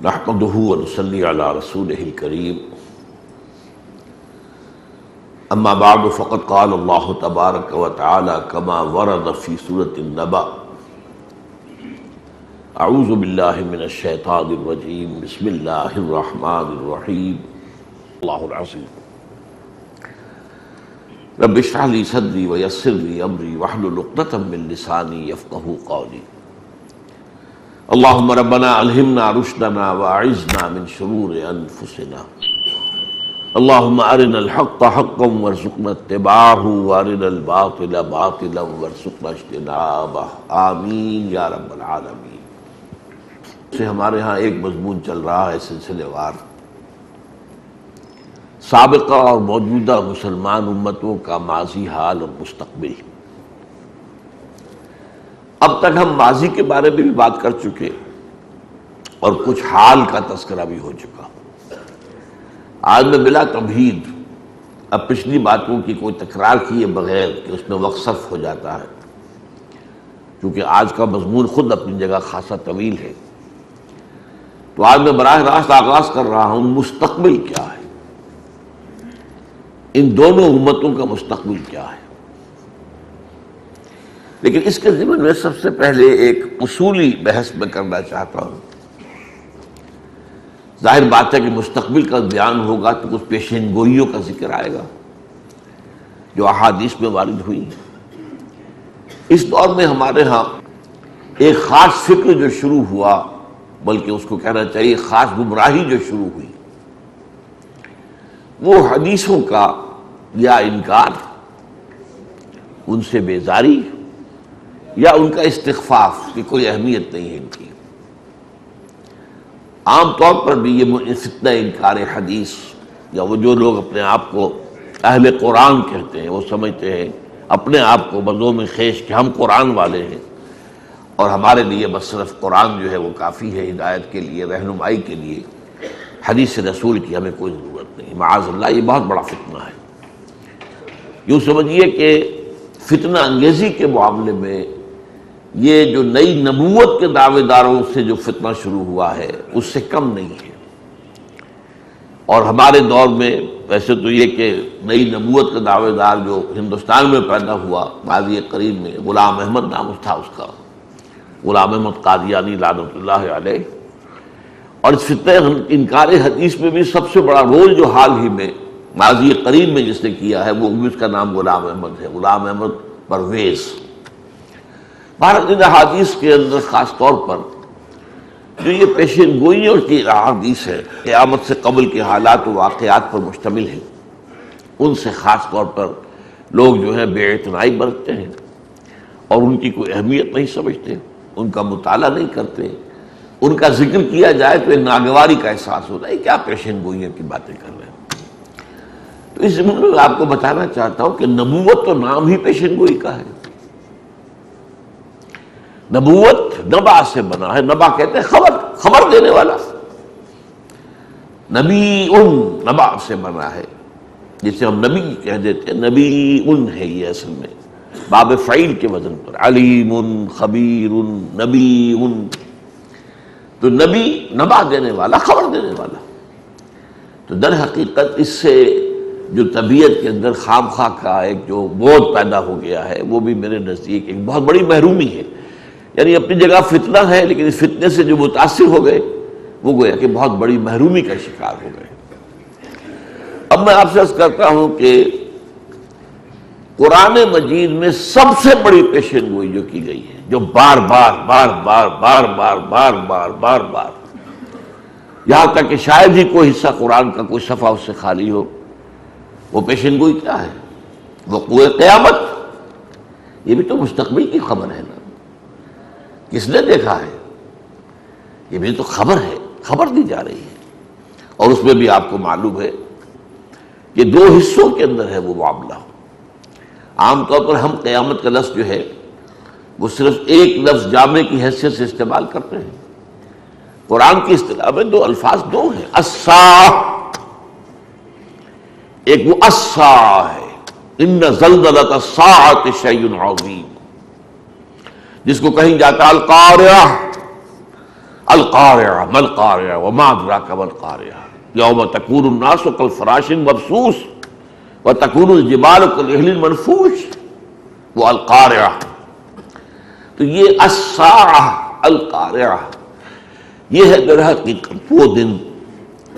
نحمده ونصلي على رسوله الكريم اما بعد فقد قال الله تبارك وتعالى كما ورد في سورة النبأ اعوذ بالله من الشيطان الرجيم بسم الله الرحمن الرحيم الله العظيم رب اشرح لي صدري ويسر لي امري واحلل عقدة من لساني يفقهوا قولي اللهم ربنا الہمنا رشدنا واعذنا من شرور انفسنا اللهم ارنا الحق حقا وارزقنا اتباعه وارنا الباطل باطلا وارزقنا اجتنابه آمین یا رب العالمین۔ سے ہمارے ہاں ایک مضمون چل رہا ہے سلسلے وار، سابقہ اور موجودہ مسلمان امتوں کا ماضی حال اور مستقبل۔ اب تک ہم ماضی کے بارے میں بھی بات کر چکے اور کچھ حال کا تذکرہ بھی ہو چکا۔ آج میں بلا تمہید اب پچھلی باتوں کی کوئی تکرار کیے بغیر کہ اس میں وقت صرف ہو جاتا ہے، کیونکہ آج کا مضمون خود اپنی جگہ خاصا طویل ہے، تو آج میں براہ راست آغاز کر رہا ہوں مستقبل کیا ہے، ان دونوں امتوں کا مستقبل کیا ہے۔ لیکن اس کے ضمن میں سب سے پہلے ایک اصولی بحث میں کرنا چاہتا ہوں۔ ظاہر بات ہے کہ مستقبل کا بیان ہوگا تو کچھ پیشین گوئیوں کا ذکر آئے گا جو احادیث میں وارد ہوئی۔ اس دور میں ہمارے ہاں ایک خاص فکر جو شروع ہوا، بلکہ اس کو کہنا چاہیے خاص گمراہی جو شروع ہوئی، وہ حدیثوں کا یا انکار، ان سے بیزاری یا ان کا استخفاف کہ کوئی اہمیت نہیں ہے ان کی۔ عام طور پر بھی یہ فتنہ انکار حدیث، یا وہ جو لوگ اپنے آپ کو اہل قرآن کہتے ہیں، وہ سمجھتے ہیں اپنے آپ کو بزوں میں خیش کہ ہم قرآن والے ہیں اور ہمارے لیے بس صرف قرآن جو ہے وہ کافی ہے ہدایت کے لیے، رہنمائی کے لیے، حدیث رسول کی ہمیں کوئی ضرورت نہیں۔ معاذ اللہ، یہ بہت بڑا فتنہ ہے۔ یوں سمجھیے کہ فتنہ انگیزی کے معاملے میں یہ جو نئی نبوت کے دعوے داروں سے جو فتنہ شروع ہوا ہے اس سے کم نہیں ہے۔ اور ہمارے دور میں ویسے تو یہ کہ نئی نبوت کا دعوے دار جو ہندوستان میں پیدا ہوا ماضی قریب میں، غلام احمد نام تھا اس کا، غلام احمد قادیانی لعنت اللہ علیہ۔ اور اس فتنہ انکار حدیث میں بھی سب سے بڑا رول جو حال ہی میں ماضی قریب میں جس نے کیا ہے وہ اس کا نام غلام احمد ہے، غلام احمد پرویز۔ بھارت ان احادیث کے اندر خاص طور پر جو یہ پیشین گوئیوں کی احادیث ہے، قیامت سے قبل کے حالات و واقعات پر مشتمل ہے، ان سے خاص طور پر لوگ جو ہے بے اعتنائی برتتے ہیں اور ان کی کوئی اہمیت نہیں سمجھتے، ان کا مطالعہ نہیں کرتے، ان کا ذکر کیا جائے تو ایک ناگواری کا احساس ہوتا ہے، کیا پیشین گوئیوں کی باتیں کر رہے ہیں۔ تو اس زمین میں آپ کو بتانا چاہتا ہوں کہ نبوت تو نام ہی پیشین گوئی کا ہے۔ نبوت نبا سے بنا ہے، نبا کہتے ہیں خبر دینے والا، نبی نبا سے بنا ہے، جسے ہم نبی کہہ دیتے ہیں، نبی ہے یہ اصل میں باب فعیل کے وزن پر، علیم خبیر نبی۔ تو نبی نبا دینے والا، خبر دینے والا۔ تو در حقیقت اس سے جو طبیعت کے اندر خام خواہ کا ایک جو بودھ پیدا ہو گیا ہے، وہ بھی میرے نزدیک ایک بہت بڑی محرومی ہے۔ یعنی اپنی جگہ فتنہ ہے، لیکن اس فتنے سے جو متاثر ہو گئے وہ گویا کہ بہت بڑی محرومی کا شکار ہو گئے۔ اب میں آپ سے عرض کرتا ہوں کہ قرآن مجید میں سب سے بڑی پیشین گوئی جو کی گئی ہے، جو بار بار یہاں تک کہ شاید ہی کوئی حصہ قرآن کا کوئی صفحہ اس سے خالی ہو، وہ پیشین گوئی کیا ہے؟ وقوع قیامت۔ یہ بھی تو مستقبل کی خبر ہے نا، کس نے دیکھا ہے؟ یہ بھی تو خبر ہے، خبر دی جا رہی ہے، اور اس میں بھی آپ کو معلوم ہے کہ دو حصوں کے اندر ہے وہ معاملہ۔ عام طور پر ہم قیامت کا لفظ جو ہے وہ صرف ایک لفظ جامع کی حیثیت سے استعمال کرتے ہیں۔ قرآن کی اصطلاح میں دو الفاظ دو ہیں، الساعۃ، ایک وہ الساعۃ ہے، ان زلزلۃ الساعۃ شیء عظیم، جس کو کہیں جاتا القارعہ، القارعہ ما القارعہ وما ادراک ما القارعہ یوم تکون الناس کالفراش المبثوث وتکون الجبال کالعہن المنفوش، وہ القارعہ۔ تو یہ الساعہ القارعہ یہ ہے در حقیقت وہ دن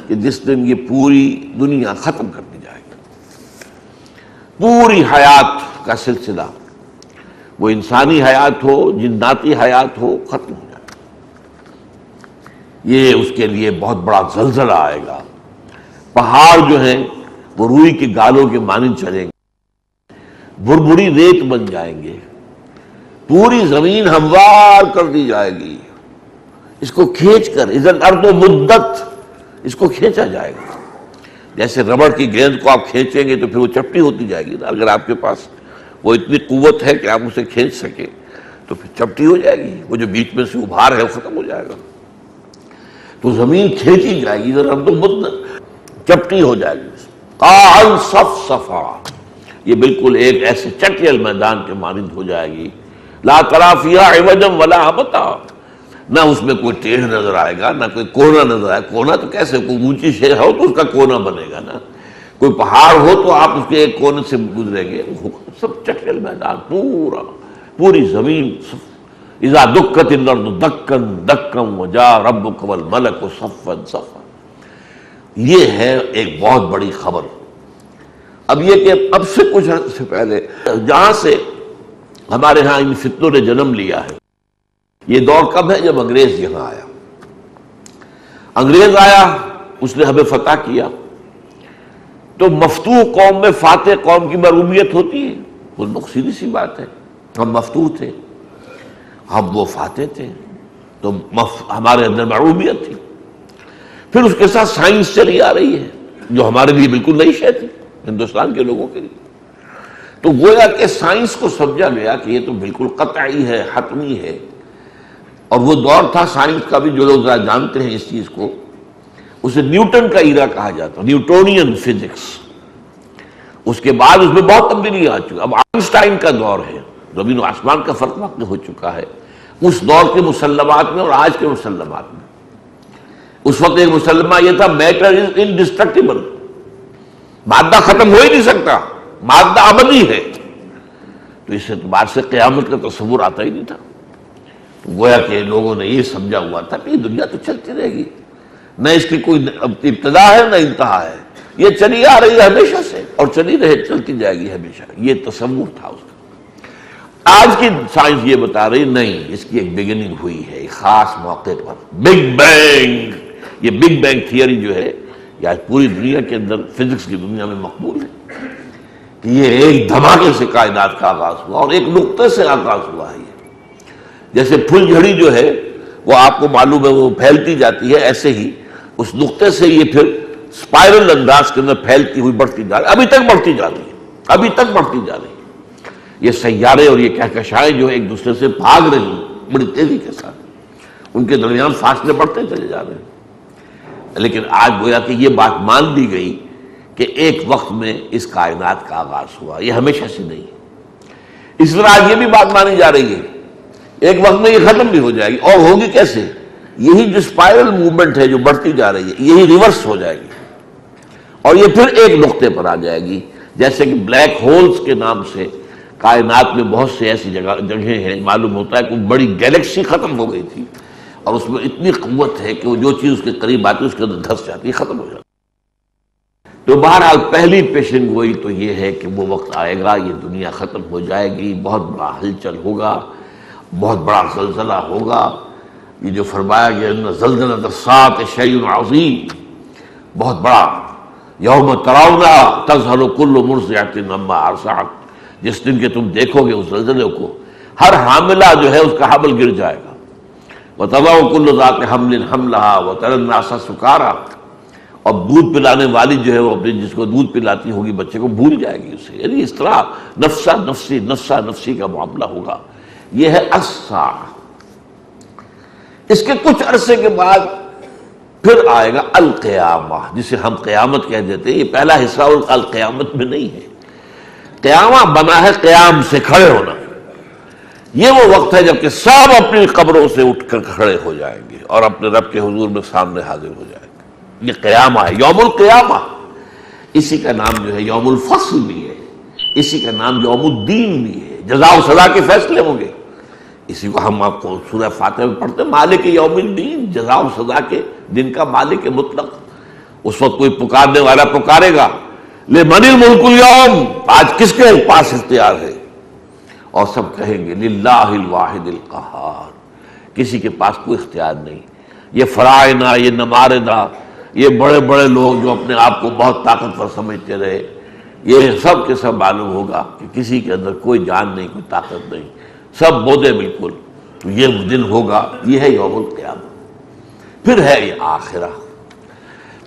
کہ جس دن یہ پوری دنیا ختم کر دی جائے گی، پوری حیات کا سلسلہ، وہ انسانی حیات ہو جناتی حیات ہو، ختم ہو جائے گا۔ یہ اس کے لیے بہت بڑا زلزلہ آئے گا، پہاڑ جو ہیں وہ روئی کے گالوں کے مانند چلیں گے، بھربھری ریت بن جائیں گے، پوری زمین ہموار کر دی جائے گی، اس کو کھینچ کر اذا الارض مدت، اس کو کھینچا جائے گا۔ جیسے ربڑ کی گیند کو آپ کھینچیں گے تو پھر وہ چپٹی ہوتی جائے گی نا، اگر آپ کے پاس وہ اتنی قوت ہے کہ آپ اسے کھینچ سکیں تو پھر چپٹی ہو جائے گی، وہ جو بیچ میں سے ابھار ہے وہ ختم ہو جائے گا۔ تو زمین کھینچی جائے گی، اذا الارض مدت، چپٹی ہو جائے گی، قاعا صفصفا، یہ بالکل ایک ایسے چٹیل میدان کے مانند ہو جائے گی، لا تری فیہا عوجا ولا امتا، نہ اس میں کوئی ٹیڑھ نظر آئے گا، نہ کوئی کونا نظر آئے گا۔ کونا تو کیسے، کوئی اونچی شے ہو تو اس کا کونا بنے گا نا، کوئی پہاڑ ہو تو آپ اس کے ایک کونے سے گزریں گے، سب چٹیل میدان، پوری زمین۔ اذا دکت الارض دکا دکا وجاء ربک والملک صفا صفا، یہ ہے ایک بہت بڑی خبر۔ اب یہ کہ اب سے کچھ عرصے پہلے جہاں سے ہمارے ہاں ان فتنوں نے جنم لیا ہے، یہ دور کب ہے؟ جب انگریز یہاں آیا۔ انگریز آیا، اس نے ہمیں فتح کیا، تو مفتوح قوم میں فاتح قوم کی محرومیت ہوتی ہے، وہ سیدھی سی بات ہے۔ ہم مفتوح تھے، ہم وہ فاتح تھے، تو ہمارے اندر محرومیت تھی۔ پھر اس کے ساتھ سائنس چلی آ رہی ہے جو ہمارے لیے بالکل نئی شے تھی، ہندوستان کے لوگوں کے لیے۔ تو گویا کہ سائنس کو سمجھا گیا کہ یہ تو بالکل قطعی ہے، حتمی ہے۔ اور وہ دور تھا سائنس کا بھی، جو لوگ ذرا جانتے ہیں اس چیز کو، اسے نیوٹن کا ایرا کہا جاتا، نیوٹونین فزکس۔ اس کے بعد اس میں بہت تبدیلی آ چکی، اب آئنسٹائن کا دور ہے، زمین و آسمان کا فرق واقع ہو چکا ہے اس دور کے مسلمات میں اور آج کے مسلمات میں۔ اس وقت ایک مسلمہ یہ تھا، میٹر از انڈسٹرکٹیبل، مادہ ختم ہو ہی نہیں سکتا، مادہ ابدی ہے۔ تو اس اعتبار سے قیامت کا تصور آتا ہی نہیں تھا۔ گویا کہ لوگوں نے یہ سمجھا ہوا تھا کہ یہ دنیا تو چلتی رہے گی، نہ اس کی کوئی ابتدا ہے نہ انتہا ہے، یہ چلی آ رہی ہے ہمیشہ سے اور چلی رہے، چلتی جائے گی ہمیشہ، یہ تصور تھا اس کا۔ آج کی سائنس یہ بتا رہی نہیں، اس کی ایک بگننگ ہوئی ہے ایک خاص موقع پر، بگ بینگ۔ یہ بگ بینگ تھیوری جو ہے یہ آج پوری دنیا کے اندر، فزکس کی دنیا میں مقبول ہے کہ یہ ایک دھماکے سے کائنات کا آغاز ہوا اور ایک نقطے سے آغاز ہوا ہے۔ جیسے پھل جھڑی جو ہے وہ آپ کو معلوم ہے وہ پھیلتی جاتی ہے، ایسے ہی اس نقطے سے یہ پھر اسپائرل انداز کے اندر پھیلتی ہوئی بڑھتی جا رہی ہے، ابھی تک بڑھتی جا رہی ہے، ابھی تک بڑھتی جا رہی ہے۔ یہ سیارے اور یہ کہکشائیں جو ایک دوسرے سے بھاگ رہی ہیں بڑی تیزی کے ساتھ، ان کے درمیان فاصلے بڑھتے چلے جا رہے ہیں۔ لیکن آج گویا کہ یہ بات مان لی گئی کہ ایک وقت میں اس کائنات کا آغاز ہوا، یہ ہمیشہ سے نہیں ہے۔ اس طرح آج یہ بھی بات مانی جا رہی ہے ایک وقت میں یہ ختم بھی ہو جائے گی، اور ہوگی کیسے؟ یہی جو اسپائرل موومنٹ ہے جو بڑھتی جا رہی ہے، یہی ریورس ہو جائے گی اور یہ پھر ایک نقطے پر آ جائے گی۔ جیسے کہ بلیک ہولز کے نام سے کائنات میں بہت سے ایسی جگہیں ہیں، معلوم ہوتا ہے کہ بڑی گیلیکسی ختم ہو گئی تھی اور اس میں اتنی قوت ہے کہ وہ جو چیز اس کے قریب آتی ہے اس کے اندر دھس جاتی ہے، ختم ہو جاتی ہے۔ تو بہرحال پہلی پیشن گوئی تو یہ ہے کہ وہ وقت آئے گا، یہ دنیا ختم ہو جائے گی، بہت بڑا ہلچل ہوگا، بہت بڑا زلزلہ ہوگا۔ یہ جو فرمایا گیا ان زلزلۃ الساعۃ شیء عظیم، بہت بڑا، یوم ترونھا تذہل کل مرضعۃ عما ارضعت، جس دن کہ تم دیکھو گے اس زلزلے کو، ہر حاملہ جو ہے اس کا حمل گر جائے گا، وتضع کل ذات حمل حملھا وتری الناس سکارا، اور دودھ پلانے والی جو ہے وہ اپنے جس کو دودھ پلاتی ہوگی بچے کو بھول جائے گی اسے، یعنی اس طرح نفسا نفسی نفسا نفسی کا معاملہ ہوگا۔ یہ ہے الساعہ۔ اس کے کچھ عرصے کے بعد پھر آئے گا القیامہ، جسے ہم قیامت کہہ دیتے ہیں۔ یہ پہلا حصہ القیامت میں نہیں ہے، قیامہ بنا ہے قیام سے کھڑے ہونا، یہ وہ وقت ہے جب کہ سب اپنی قبروں سے اٹھ کر کھڑے ہو جائیں گے اور اپنے رب کے حضور میں سامنے حاضر ہو جائے گا۔ یہ قیامہ ہے، یوم القیامہ۔ اسی کا نام جو ہے یوم الفصل بھی ہے، اسی کا نام یوم الدین بھی ہے، جزا و سزا کے فیصلے ہوں گے۔ اسی کو ہم آپ کو سورہ فاتحہ میں پڑھتے ہیں، مالک یوم الدین، جزا و سزا کے دن کا مالک مطلق۔ اس وقت کوئی پکارنے والا پکارے گا لمن الملک اليوم، آج کس کے پاس اختیار ہے؟ اور سب کہیں گے للہ الواحد القہار، کسی کے پاس کوئی اختیار نہیں۔ یہ فرائنا، یہ نماردہ، یہ بڑے بڑے لوگ جو اپنے آپ کو بہت طاقتور سمجھتے رہے، یہ سب کے سب معلوم ہوگا کہ کسی کے اندر کوئی جان نہیں، کوئی طاقت نہیں، سب بودے بالکل۔ تو یہ دن ہوگا، یہ ہے یوم القیامہ۔ پھر ہے یہ آخرہ،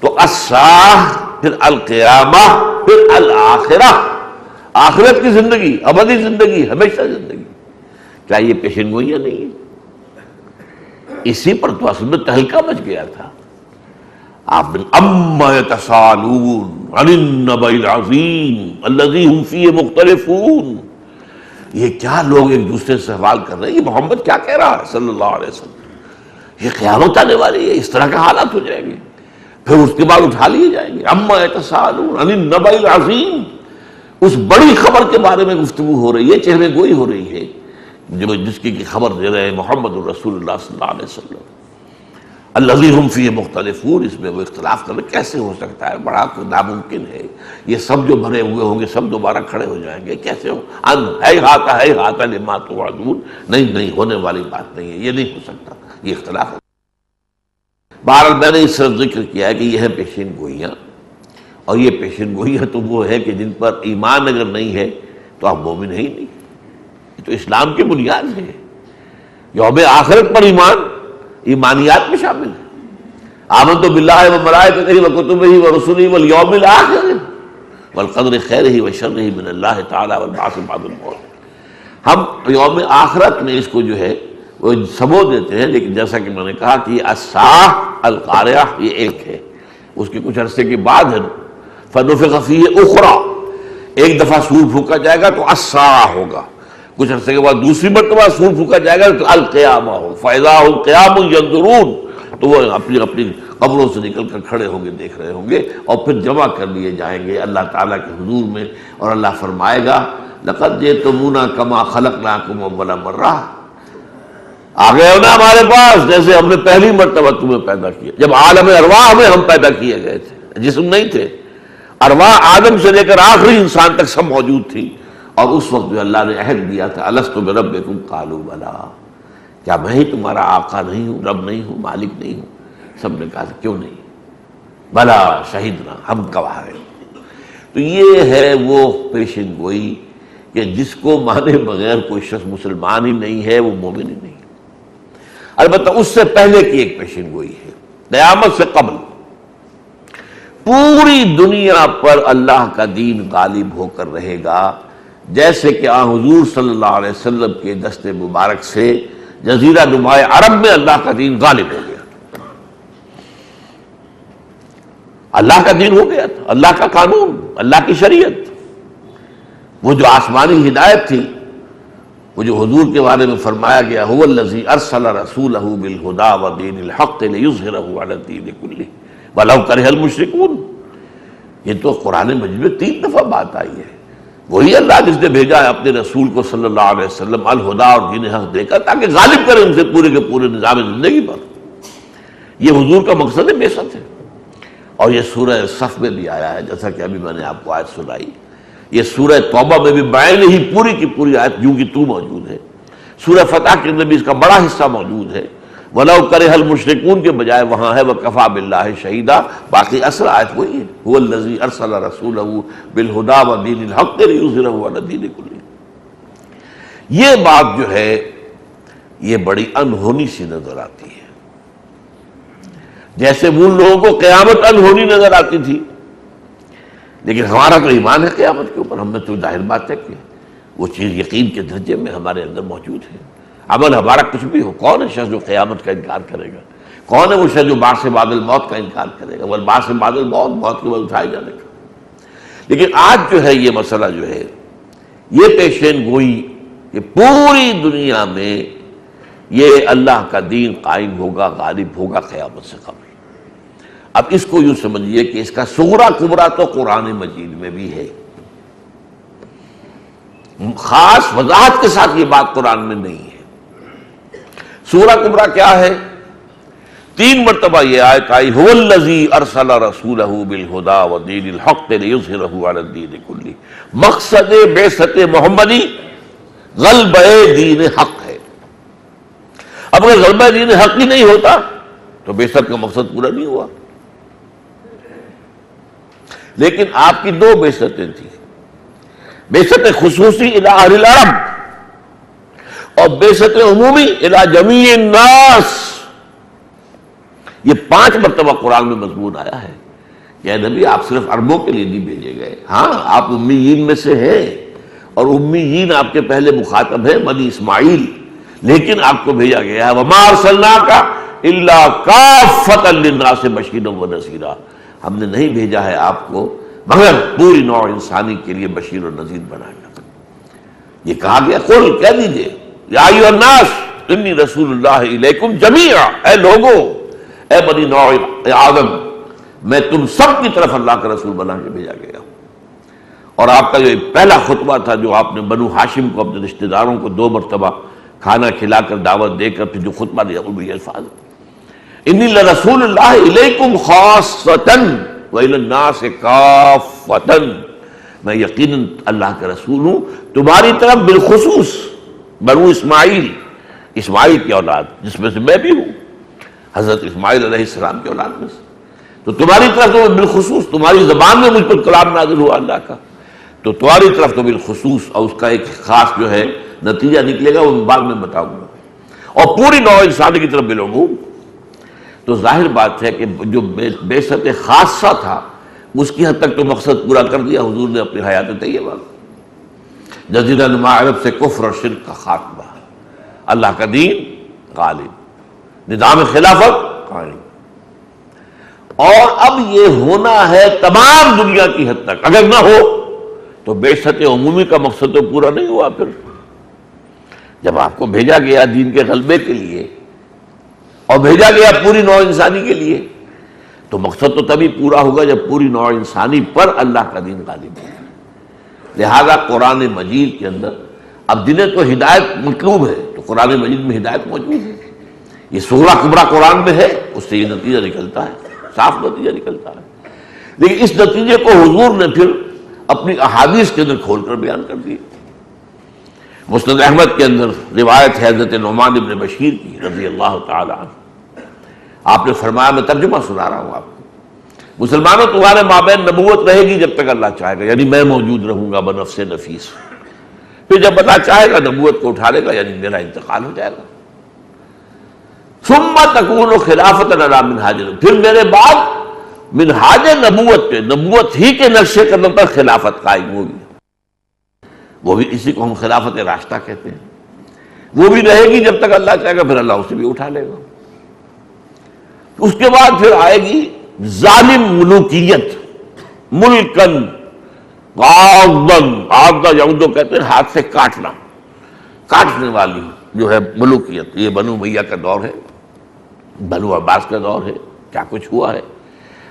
تو الساعہ، پھر القیامہ، پھر الآخرہ، آخرت کی زندگی، ابدی زندگی، ہمیشہ زندگی۔ کیا یہ پیشن گوئیاں نہیں ہیں؟ اسی پر تو اصل میں تہلکہ مچ گیا تھا۔ آپ اما یتساءلون عن النبأ العظیم الذی هم فیہ مختلفون، یہ کیا لوگ ایک دوسرے سے سوال کر رہے ہیں، یہ محمد کیا کہہ رہا ہے صلی اللہ علیہ وسلم، یہ قیامت آنے والی ہے، اس طرح کا حالات ہو جائیں گے، پھر اس کے بعد اٹھا لیے جائیں گے۔ اما یتساءلون عن النبأ العظیم، اس بڑی خبر کے بارے میں گفتگو ہو رہی ہے، چہرے گوئی ہو رہی ہے، جس کی خبر دے رہے ہیں محمد الرسول اللہ صلی اللہ علیہ وسلم۔ الذی ہم فیہ مختلفون، اس میں وہ اختلاف کرنے کیسے ہو سکتا ہے، بڑا ناممکن ہے، یہ سب جو بھرے ہوئے ہوں گے سب دوبارہ کھڑے ہو جائیں گے، کیسے ہو؟ ہیہات لما توعدون، نہیں ہونے والی بات نہیں ہے، یہ نہیں ہو سکتا، یہ اختلاف ہے۔ بہرحال میں نے اس طرح ذکر کیا ہے کہ یہ ہے پیشین گوئیاں، اور یہ پیشین گوئیاں تو وہ ہے کہ جن پر ایمان اگر نہیں ہے تو آپ مومن ہے ہی نہیں۔ یہ تو اسلام کی بنیاد ہے، یوم آخرت پر ایمان ایمانیات میں شامل ہے۔ آمنت باللہ وملائکتہ وکتبہ ورسلہ والیوم الآخر والقدر خیرہ وشرہ من اللہ تعالی والبعث بعد الموت۔ ہم یوم آخرت میں اس کو جو ہے وہ سبو دیتے ہیں، لیکن جیسا کہ میں نے کہا کہ یہ الساعہ القاریہ یہ ایک ہے، اس کے کچھ عرصے کے بعد ہے فنفخ فیہ اخری، ایک دفعہ سور پھونکا جائے گا تو الساعہ ہوگا، کچھ عرصے کے بعد دوسری مرتبہ سور پھونکا جائے گا تو القیامہ ہو، فاذا هم قیام ینظرون، تو وہ اپنی اپنی قبروں سے نکل کر کھڑے ہوں گے، دیکھ رہے ہوں گے، اور پھر جمع کر لیے جائیں گے اللہ تعالیٰ کے حضور میں، اور اللہ فرمائے گا لقد جئتمونا کما خلقناکم اول مرہ، آ گئے ہو نا ہمارے پاس جیسے ہم نے پہلی مرتبہ تمہیں پیدا کیا۔ جب عالم ارواح میں ہم پیدا کیے گئے تھے، جسم نہیں تھے، ارواح آدم سے لے کر آخری انسان تک سب موجود تھی، اور اس وقت جو اللہ نے عہد دیا تھا الست بربکم قالوا بلا، کیا میں ہی تمہارا آقا نہیں ہوں، رب نہیں ہوں، مالک نہیں ہوں؟ سب نے کہا کیوں نہیں، بلا شہیدنا، ہم گواہ ہیں۔ تو یہ ہے وہ پیشن گوئی کہ جس کو مانے بغیر کوئی شخص مسلمان ہی نہیں ہے، وہ مومن ہی نہیں۔ البتہ اس سے پہلے کی ایک پیشن گوئی ہے، قیامت سے قبل پوری دنیا پر اللہ کا دین غالب ہو کر رہے گا، جیسے کہ حضور صلی اللہ علیہ وسلم کے دست مبارک سے جزیرہ نمائے عرب میں اللہ کا دین غالب ہو گیا، اللہ کا دین ہو گیا تھا، اللہ کا قانون، اللہ کی شریعت، وہ جو آسمانی ہدایت تھی، وہ جو حضور کے بارے میں فرمایا گیا هو الذی ارسل رسولہ بالہدی ودین الحق لیظہرہ علی الدین کلہ ولو کرہ المشرکون۔ یہ تو قرآن مجید میں 3 دفعہ بات آئی ہے، وہی اللہ جس نے بھیجا ہے اپنے رسول کو صلی اللہ علیہ وسلم الہدی اور دین حق دے کر، تاکہ غالب کرے ان سے پورے کے پورے نظام زندگی پر۔ یہ حضور کا مقصد بعثت ہے، اور یہ سورہ صف میں بھی آیا ہے، جیسا کہ ابھی میں نے آپ کو آیت سنائی۔ یہ سورہ توبہ میں بھی بعین ہی پوری کی پوری آیت یوں کی تو موجود ہے، سورہ فتح کے اندر بھی اس کا بڑا حصہ موجود ہے، وَلَوْ كَرِهَ الْمُشْرِكُونَ کے بجائے وہاں ہے وَكَفَى بِاللَّهِ شَهِيدًا، باقی اصل آیت وہی ہے، هُوَ الَّذِي أَرْسَلَ رَسُولَهُ بِالْهُدَىٰ وَدِينِ الْحَقِّ لِيُظْهِرَهُ عَلَى الدِّينِ كُلِّهِ۔ یہ بات جو ہے یہ بڑی انہونی سی نظر آتی ہے، جیسے وہ لوگوں کو قیامت انہونی نظر آتی تھی، لیکن ہمارا تو ایمان ہے قیامت کے اوپر، ہم نے تو ظاہر بات ہے کہ وہ چیز یقین کے درجے میں ہمارے اندر موجود ہے۔ عمل ہمارا کچھ بھی ہو، کون ہے شخص جو قیامت کا انکار کرے گا؟ کون ہے وہ شخص جو بعث بعد الموت کا انکار کرے گا؟ والبعث بعد الموت، موت کے بعد اٹھائے جانے کا۔ لیکن آج جو ہے یہ مسئلہ جو ہے یہ پیشین گوئی کہ پوری دنیا میں یہ اللہ کا دین قائم ہوگا، غالب ہوگا قیامت سے قبل۔ اب اس کو یوں سمجھیے کہ اس کا صغرا کبرا تو قرآن مجید میں بھی ہے، خاص وضاحت کے ساتھ یہ بات قرآن میں نہیں ہے۔ صغرا کبرا کیا ہے؟ 3 مرتبہ یہ آیت آئی، هو الذی ارسل رسولہ بالہدی ودین الحق لیظہرہ علی الدین کلہ۔ مقصد بعثت محمدی غلبہ دین حق ہے۔ اب اگر غلبہ دین حق ہی نہیں ہوتا تو بعثت کا مقصد پورا نہیں ہوا۔ لیکن آپ کی 2 بعثتیں تھیں، بعثت خصوصی الی اہل العرب اور بعثت عمومی الی جمیع الناس۔ یہ 5 مرتبہ قرآن میں مضمون آیا ہے کہ اے نبی آپ صرف عربوں کے لیے نہیں بھیجے گئے، ہاں آپ امیین میں سے ہیں اور امیین آپ کے پہلے مخاطب ہیں بنی اسماعیل، لیکن آپ کو بھیجا گیا ہے وما ارسلناک الا کافۃ للناس بشیرا ونذیرا۔ ہم نے نہیں بھیجا ہے آپ کو مگر پوری نوع انسانی کے لیے بشیر و نذیر بنایا۔ یہ کہا گیا قل، کہہ دیجئے یا ایھا الناس انی رسول اللہ الیکم جمیعا، اے لوگو، اے بنی نوع آدم، میں تم سب کی طرف اللہ کا رسول بنا کے بھیجا گیا۔ اور آپ کا جو پہلا خطبہ تھا جو آپ نے بنو ہاشم کو اپنے رشتہ داروں کو 2 مرتبہ کھانا کھلا کر دعوت دے کر پھر جو خطبہ دیا وہ بھی الفاظ انی لرسول اللہ الیکم خاصۃ وإلی الناس کافۃ، میں یقیناً اللہ کا رسول ہوں تمہاری طرف بالخصوص بنو اسماعیل کی اولاد جس میں سے میں بھی ہوں، حضرت اسماعیل علیہ السلام کی اولاد میں سے، تو تمہاری طرف تو بالخصوص، تمہاری زبان میں مجھ پر کلام نازل ہوا اللہ کا، تو تمہاری طرف تو بالخصوص، اور اس کا ایک خاص جو ہے نتیجہ نکلے گا وہ میں بعد میں بتاؤں گا، اور پوری نوع انسانی کی طرف بالعموم۔ تو ظاہر بات ہے کہ جو بعثت خاصہ تھا اس کی حد تک تو مقصد پورا کر دیا حضور نے اپنی حیات طیبہ۔ جزیرہ نما عرب سے کفر اور شرک کا خاتمہ، اللہ کا دین غالب، نظام خلافت قائم، اور اب یہ ہونا ہے تمام دنیا کی حد تک۔ اگر نہ ہو تو بعثت عمومی کا مقصد تو پورا نہیں ہوا۔ پھر جب آپ کو بھیجا گیا دین کے غلبے کے لیے اور بھیجا گیا پوری نوع انسانی کے لیے، تو مقصد تو تبھی پورا ہوگا جب پوری نوع انسانی پر اللہ کا دین غالب ہے۔ لہذا قرآن مجید کے اندر اب دنیں تو ہدایت مطلوب ہے، تو قرآن مجید میں ہدایت موجود ہے۔ یہ صغرا کبرا قرآن میں ہے، اس سے یہ نتیجہ نکلتا ہے، صاف نتیجہ نکلتا ہے۔ لیکن اس نتیجے کو حضور نے پھر اپنی احادیث کے اندر کھول کر بیان کر دی۔ مسند احمد کے اندر روایت ہے حضرت نعمان بن بشیر کی رضی اللہ تعالی عنہ، آپ نے فرمایا، میں ترجمہ سنا رہا ہوں آپ کو، مسلمانوں تمہارے مابین نبوت رہے گی جب تک اللہ چاہے گا، یعنی میں موجود رہوں گا بنفس نفیس، پھر جب اللہ چاہے گا نبوت کو اٹھا لے گا، یعنی میرا انتقال ہو جائے گا۔ ثم تکون خلافۃ علی منہاج، پھر میرے بعد منہاج نبوت پہ، نبوت ہی کے نقشے قدم پر خلافت قائم ہوگی، وہ بھی اسی کو ہم خلافت راشدہ کہتے ہیں، وہ بھی رہے گی جب تک اللہ چاہے گا، پھر اللہ اسے بھی اٹھا لے گا۔ اس کے بعد پھر آئے گی ظالم ملوکیت، ملکن عاضا یعودو کہتے ہیں ہاتھ سے کاٹنا، کاٹنے والی جو ہے ملوکیت۔ یہ بنو امیہ کا دور ہے، بنو عباس کا دور ہے، کیا کچھ ہوا ہے،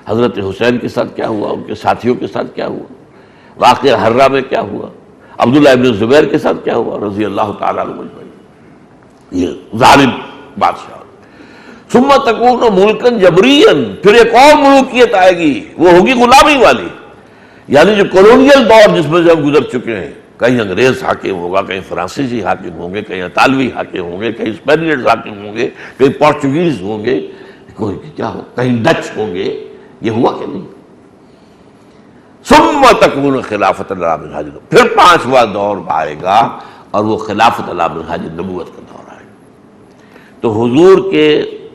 حضرت حسین کے ساتھ کیا ہوا، ان کے ساتھیوں کے ساتھ کیا ہوا، واقعہ حرہ میں کیا ہوا، عبداللہ ابن زبیر کے ساتھ کیا ہوا رضی اللہ تعالیٰ عنہ اجمعین، یہ ظالم بادشاہ۔ ثم تکون ملکن جبرین، پھر ایک اور ملوکیت آئے گی، وہ ہوگی غلامی والی، یعنی جو کولونیل دور جس میں سے ہم گزر چکے ہیں، کہیں انگریز حاکم ہوگا، کہیں فرانسیسی حاکم ہوں گے، کہیں اطالوی حاکم ہوں گے، کہیں اسپینیڈز حاکم ہوں گے، کہیں پورچوگیز ہوں گے، کیا ہو، کہیں ڈچ ہوں گے، یہ ہوا کہ نہیں؟ ثم تکون خلافت علی منہاج، پھر 5واں دور آئے گا اور وہ خلافت علی منہاج نبوت کا دور آئے گا۔ تو حضور کے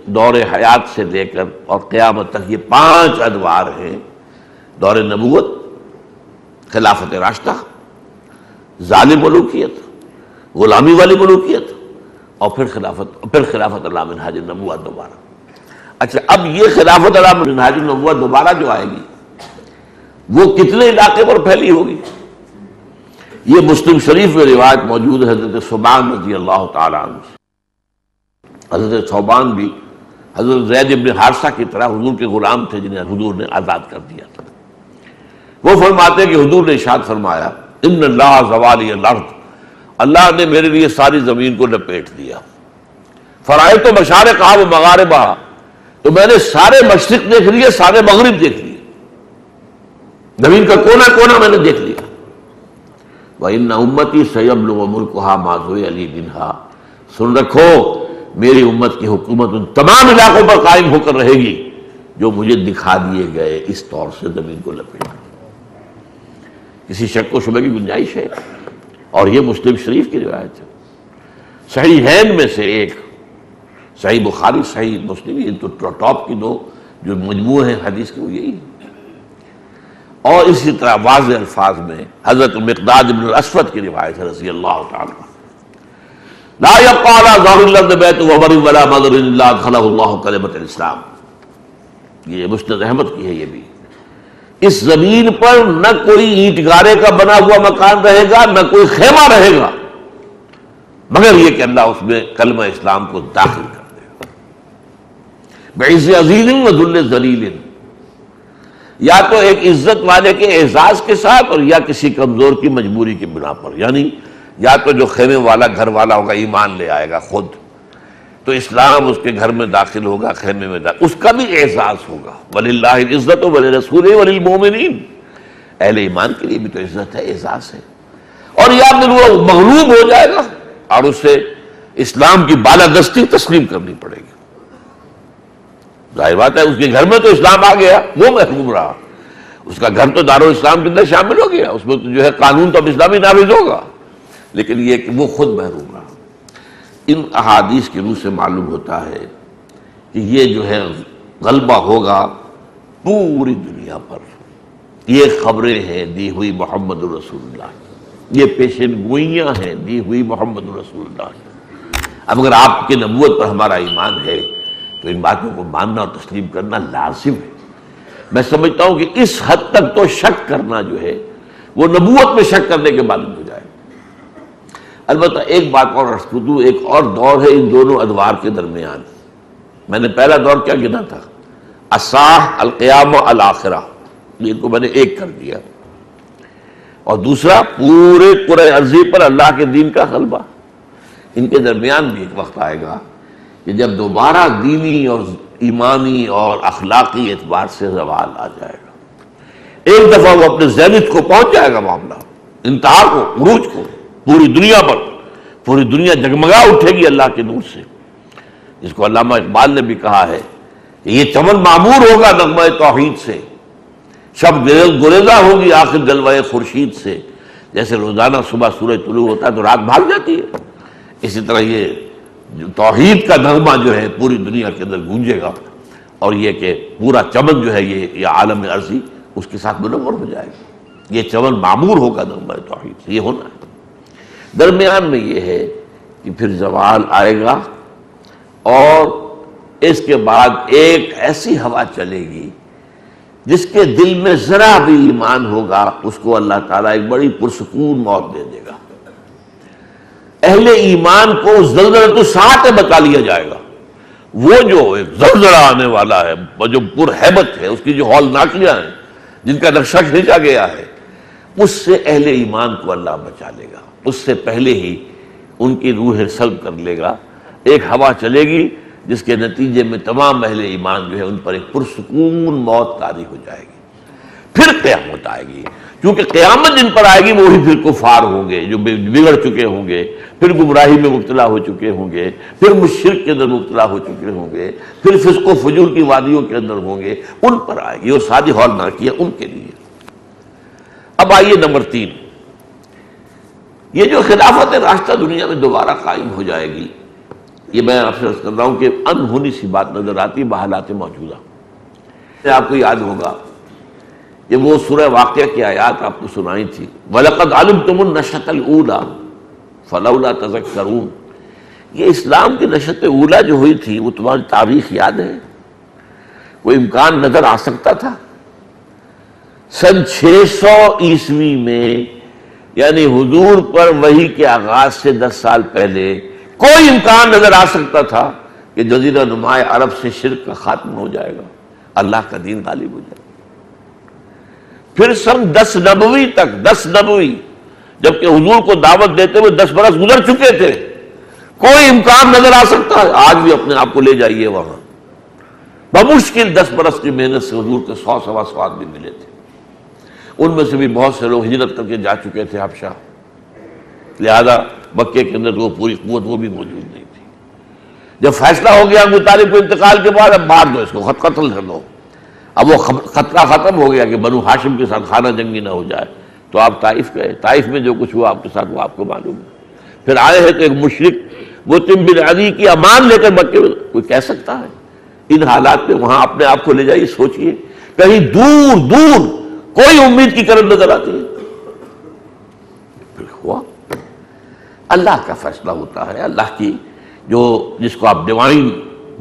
دور حیات سے لے کر اور قیامت تک یہ 5 ادوار ہیں، دور نبوت، خلافت راشدہ، ظالم ملوکیت، غلامی والی ملوکیت، اور پھر خلافت علی منہاج نبوت دوبارہ۔ اچھا، اب یہ خلافت علی منہاج نبوت دوبارہ جو آئے گی وہ کتنے علاقے پر پھیلی ہوگی؟ یہ مسلم شریف میں روایت موجود ہے حضرت ثوبان رضی اللہ تعالیٰ عنہ سے، حضرت ثوبان بھی حضرت زید ابن حارثہ کی طرح حضور کے غلام تھے جنہیں حضور نے آزاد کر دیا تھا. وہ فرماتے ہیں کہ حضور نے ارشاد فرمایا ان اللہ زوالی الارض، اللہ نے میرے لیے ساری زمین کو لپیٹ دیا. فرائض تو مشارقہا و مغاربہا، تو میں نے سارے مشرق دیکھ لیے، سارے مغرب دیکھ لیے، زمین کا کونا کونا میں نے دیکھ لیا. وَإِنَّ أُمَّتِي سَيَبْلُغُ مُلْكُهَا مَا زُوِّيَ لِي مِنْهَا، سن رکھو میری امت کی حکومت ان تمام علاقوں پر قائم ہو کر رہے گی جو مجھے دکھا دیے گئے اس طور سے زمین کو لپیٹ. کسی شک و شبہ کی گنجائش ہے؟ اور یہ مسلم شریف کی روایت ہے. صحیحین میں سے ایک صحیح بخاری، صحیح مسلم، یہ تو ٹاپ کی دو جو مجموعے ہیں حدیث کے وہ یہی ہیں. اور اسی طرح واضح الفاظ میں حضرت مقداد بن الاسود کی روایت ہے رضی اللہ تعالیٰ عنہ، لا يبقى على ظهر الارض بیت وبر ولا مدر الا ادخلہ اللہ کلمۃ الاسلام. یہ مسند احمد کی ہے. یہ بھی اس زمین پر نہ کوئی اینٹ گارے کا بنا ہوا مکان رہے گا، نہ کوئی خیمہ رہے گا، مگر یہ کہ اللہ اس میں کلمہ اسلام کو داخل کر دے گا. بعز عزیز و ذل ذلیل، یا تو ایک عزت والے کے اعزاز کے ساتھ اور یا کسی کمزور کی مجبوری کی بنا پر. یعنی یا تو جو خیمے والا گھر والا ہوگا ایمان لے آئے گا خود، تو اسلام اس کے گھر میں داخل ہوگا، خیمے میں داخل، اس کا بھی اعزاز ہوگا. وَلِلَّهِ الْعِزَّةُ وَلِرَسُولِهِ وَلِلْمُؤْمِنِينَ، اہل ایمان کے لیے بھی تو عزت ہے، اعزاز ہے. اور یا پھر وہ مغلوب ہو جائے گا اور اسے اسلام کی بالادستی تسلیم کرنی پڑے گی. ظاہر بات ہے اس کے گھر میں تو اسلام آ گیا، وہ محروم رہا، اس کا گھر تو دارالاسلام کے اندر شامل ہو گیا، اس میں تو جو ہے قانون تو اب اسلامی نافذ ہوگا، لیکن یہ کہ وہ خود محروم رہا. ان احادیث کی روح سے معلوم ہوتا ہے کہ یہ جو ہے غلبہ ہوگا پوری دنیا پر. یہ خبریں ہیں دی ہوئی محمد رسول اللہ، یہ پیشن گوئیاں ہیں دی ہوئی محمد رسول اللہ. اب اگر آپ کی نبوت پر ہمارا ایمان ہے تو ان باتوں کو ماننا اور تسلیم کرنا لازم ہے. میں سمجھتا ہوں کہ اس حد تک تو شک کرنا جو ہے وہ نبوت میں شک کرنے کے معلوم ہو جائے. البتہ ایک بات اور عرض کر دوں، ایک اور دور ہے ان دونوں ادوار کے درمیان. میں نے پہلا دور کیا گنا تھا؟ الساعہ، القیامہ، الآخرہ، ان کو میں نے ایک کر دیا. اور دوسرا پورے کرۂ ارضی پر اللہ کے دین کا غلبہ. ان کے درمیان بھی ایک وقت آئے گا کہ جب دوبارہ دینی اور ایمانی اور اخلاقی اعتبار سے زوال آ جائے گا. ایک دفعہ وہ اپنے زینت کو پہنچ جائے گا، معاملہ انتہا کو، عروج کو. پوری دنیا پر پوری دنیا جگمگا اٹھے گی اللہ کے نور سے، جس کو علامہ اقبال نے بھی کہا ہے کہ یہ چمن معمور ہوگا نغمہ توحید سے، شب گریزہ ہوگی آخر جلوہ خورشید سے. جیسے روزانہ صبح سورج طلوع ہوتا ہے تو رات بھاگ جاتی ہے، اسی طرح یہ توحید کا نغمہ جو ہے پوری دنیا کے اندر گونجے گا، اور یہ کہ پورا چمن جو ہے یہ عالم ارضی اس کے ساتھ منور ہو جائے گا. یہ چمن معمور ہوگا نغمہ توحید سے، یہ ہونا ہے. درمیان میں یہ ہے کہ پھر زوال آئے گا اور اس کے بعد ایک ایسی ہوا چلے گی جس کے دل میں ذرا بھی ایمان ہوگا اس کو اللہ تعالیٰ ایک بڑی پرسکون موت دے دے گا. اہل ایمان کو زلزلۃ الساعہ بتا لیا جائے گا. وہ جو ایک زلزلہ آنے والا ہے، جو پرہیبت ہے، اس کی جو ہولناکیاں ہیں جن کا نقشہ کھینچا گیا ہے، اس سے اہل ایمان کو اللہ بچا لے گا. اس سے پہلے ہی ان کی روح سلب کر لے گا. ایک ہوا چلے گی جس کے نتیجے میں تمام اہل ایمان جو ہے ان پر ایک پرسکون موت طاری ہو جائے گی. پھر قیامت آئے گی، کیونکہ قیامت جن پر آئے گی وہی پھر کفار ہوں گے جو بگڑ چکے ہوں گے، پھر گمراہی میں مبتلا ہو چکے ہوں گے، پھر شرک کے اندر مبتلا ہو چکے ہوں گے، پھر فسق و فجور کی وادیوں کے اندر ہوں گے. ان پر آئے گی اور ساری ہولناکیاں ان کے لیے. اب آئیے نمبر 3، یہ جو خلافت راستہ دنیا میں دوبارہ قائم ہو جائے گی، یہ میں آپ سے عرض کر رہا ہوں کہ انہونی سی بات نظر آتی بحالات موجودہ. آپ کو یاد ہوگا کہ وہ سورہ واقعہ کی آیات آپ کو سنائی تھی، وَلَقَدْ عَلِمْتُمُ النَّشْأَةَ الْأُولَىٰ فَلَوْلَا تَذَكَّرُونَ. یہ اسلام کی نشأت اولیٰ جو ہوئی تھی وہ تمہاری تاریخ یاد ہے؟ کوئی امکان نظر آ سکتا تھا؟ سن 600 عیسوی میں، یعنی حضور پر وحی کے آغاز سے 10 سال پہلے، کوئی امکان نظر آ سکتا تھا کہ جزیرہ نما عرب سے شرک کا خاتمہ ہو جائے گا، اللہ کا دین غالب ہو جائے گا۔ پھر سن 10 نبوی تک، 10 نبوی، جبکہ حضور کو دعوت دیتے ہوئے 10 برس گزر چکے تھے، کوئی امکان نظر آ سکتا ہے؟ آج بھی اپنے آپ کو لے جائیے وہاں، بمشکل 10 برس کی محنت سے حضور کے 100 سوا 100 آدمی ملے تھے، ان میں سے بھی بہت سے لوگ ہجرت کر کے جا چکے تھے حبشہ، لہذا مکے کے اندر وہ پوری قوت وہ بھی موجود نہیں تھی۔ جب فیصلہ ہو گیا ابو طالب کو انتقال کے بعد، اب مار دو اس کو، قتل کر دو، اب وہ خطرہ ختم ہو گیا کہ بنو ہاشم کے ساتھ خانہ جنگی نہ ہو جائے، تو آپ طائف گئے، طائف میں جو کچھ ہوا آپ کے ساتھ وہ آپ کو معلوم ہے۔ پھر آئے ہیں تو ایک مشرک مطعم بن عدی کی امان لے کر مکے میں، کوئی کہہ سکتا ہے ان حالات میں وہاں اپنے آپ کو لے جائیے؟ سوچئے، کہیں دور دور کوئی امید کی کرن نظر آتی ہے؟ پھر ہوا، اللہ کا فیصلہ ہوتا ہے، اللہ کی جو جس کو آپ ڈیوائن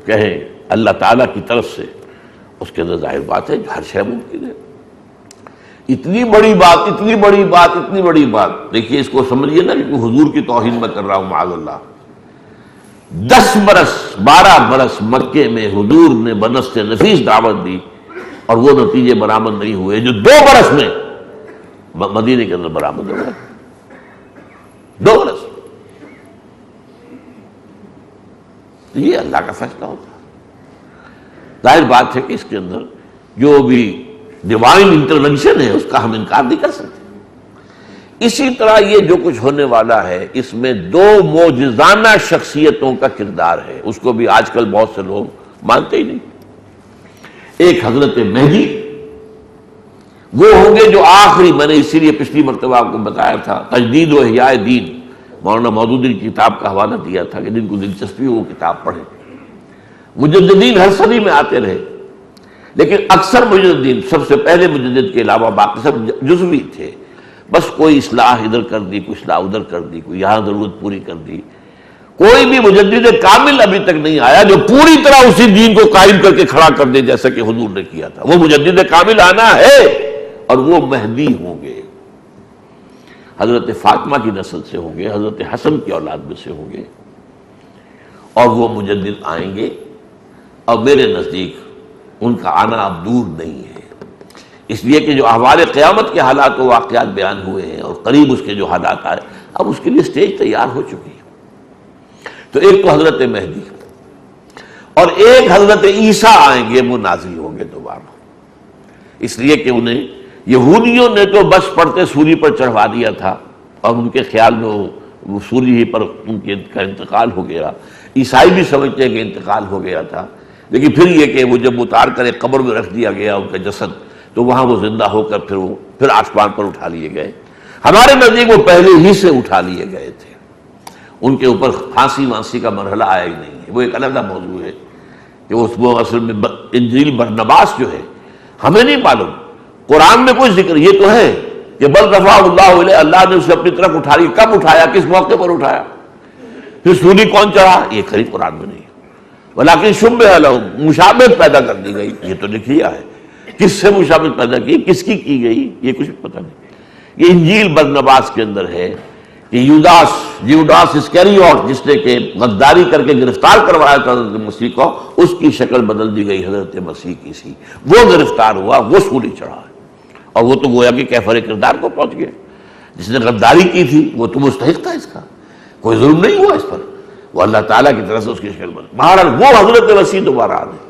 کہیں، اللہ تعالیٰ کی طرف سے، اس کے اندر ظاہر بات ہے ہر شے ممکن ہے۔ اتنی بڑی بات، اتنی بڑی بات، اتنی بڑی بات، دیکھیے اس کو سمجھیے نا کہ حضور کی توہین میں کر رہا ہوں معاذ اللہ۔ 10 برس 12 برس مکے میں حضور نے بنصت نفیس دعوت دی اور وہ نتیجے برآمد نہیں ہوئے جو 2 برس میں مدینے کے اندر برآمد ہو گئے۔ 2 برس، یہ اللہ کا فیصلہ ہوتا ہے۔ ظاہر بات ہے کہ اس کے اندر جو بھی ڈیوائن انٹرونشن ہے اس کا ہم انکار نہیں کر سکتے۔ اسی طرح یہ جو کچھ ہونے والا ہے اس میں 2 معجزانہ شخصیتوں کا کردار ہے، اس کو بھی آج کل بہت سے لوگ مانتے ہی نہیں۔ ایک حضرت مہدی، وہ ہوں گے جو آخری، میں نے اسی لیے پچھلی مرتبہ آپ کو بتایا تھا، تجدید و احیاء دین، مولانا مودودی کی کتاب کا حوالہ دیا تھا کہ جن کو دلچسپی ہو وہ کتاب پڑھیں۔ مجددین ہر صدی میں آتے رہے، لیکن اکثر مجددین، سب سے پہلے مجدد کے علاوہ باقی سب جزوی تھے، بس کوئی اصلاح ادھر کر دی، کوئی اصلاح ادھر کر دی، کوئی یہاں ضرورت پوری کر دی۔ کوئی بھی مجدد کامل ابھی تک نہیں آیا جو پوری طرح اسی دین کو قائم کر کے کھڑا کر دے جیسا کہ حضور نے کیا تھا۔ وہ مجدد کامل آنا ہے اور وہ مہدی ہوں گے، حضرت فاطمہ کی نسل سے ہوں گے، حضرت حسن کی اولاد میں سے ہوں گے، اور وہ مجدد آئیں گے، اور میرے نزدیک ان کا آنا اب دور نہیں ہے، اس لیے کہ جو احوال قیامت کے حالات و واقعات بیان ہوئے ہیں اور قریب اس کے جو حالات آئے، اب اس کے لیے سٹیج تیار ہو چکی ہے۔ تو ایک تو حضرت مہدی اور ایک حضرت عیسیٰ آئیں گے، وہ نازل ہوں گے دوبارہ، اس لیے کہ انہیں یہودیوں نے تو بس پڑھتے سولی پر چڑھوا دیا تھا اور ان کے خیال میں وہ سولی ہی پر ان کا انتقال ہو گیا۔ عیسائی بھی سمجھتے ہیں کہ انتقال ہو گیا تھا، لیکن پھر یہ کہ وہ جب اتار کر ایک قبر میں رکھ دیا گیا ان کا جسد، تو وہاں وہ زندہ ہو کر پھر آسمان پر اٹھا لیے گئے۔ ہمارے نزدیک وہ پہلے ہی سے اٹھا لیے گئے تھے، ان کے اوپر پھانسی وانسی کا مرحلہ آیا ہی نہیں ہے، وہ ایک علیحدہ موضوع ہے کہ وہ اصل میں انجیل برنباس جو ہے ہمیں نہیں معلوم، قرآن میں کوئی ذکر، یہ تو ہے کہ بل رفع اللہ علیہ، اللہ نے اسے اپنی طرف اٹھا لیا، کب اٹھایا، کس موقع پر اٹھایا، پھر سولی کون چڑھا، یہ قریب قرآن میں نہیں ہے۔ ولیکن شبہ لہم، مشابہت پیدا کر دی گئی، یہ تو لکھ لیا ہے، کس سے مشابہت پیدا کی، کس کی گئی، یہ کچھ پتہ نہیں۔ یہ انجیل برنباس کے اندر ہے کہ یوڈاس اسکریوٹ، جس نے کہ غداری کر کے گرفتار کروایا تھا حضرت مسیح کو، اس کی شکل بدل دی گئی حضرت مسیح کی سی، وہ گرفتار ہوا، وہ سولی چڑھا ہے، اور وہ تو گویا کہ کیفر کردار کو پہنچ گیا۔ جس نے غداری کی تھی وہ تو مستحق تھا، اس کا کوئی ظلم نہیں ہوا اس پر، وہ اللہ تعالیٰ کی طرف سے اس کی شکل بدل، بہرحال وہ حضرت مسیح دوبارہ آ گئے۔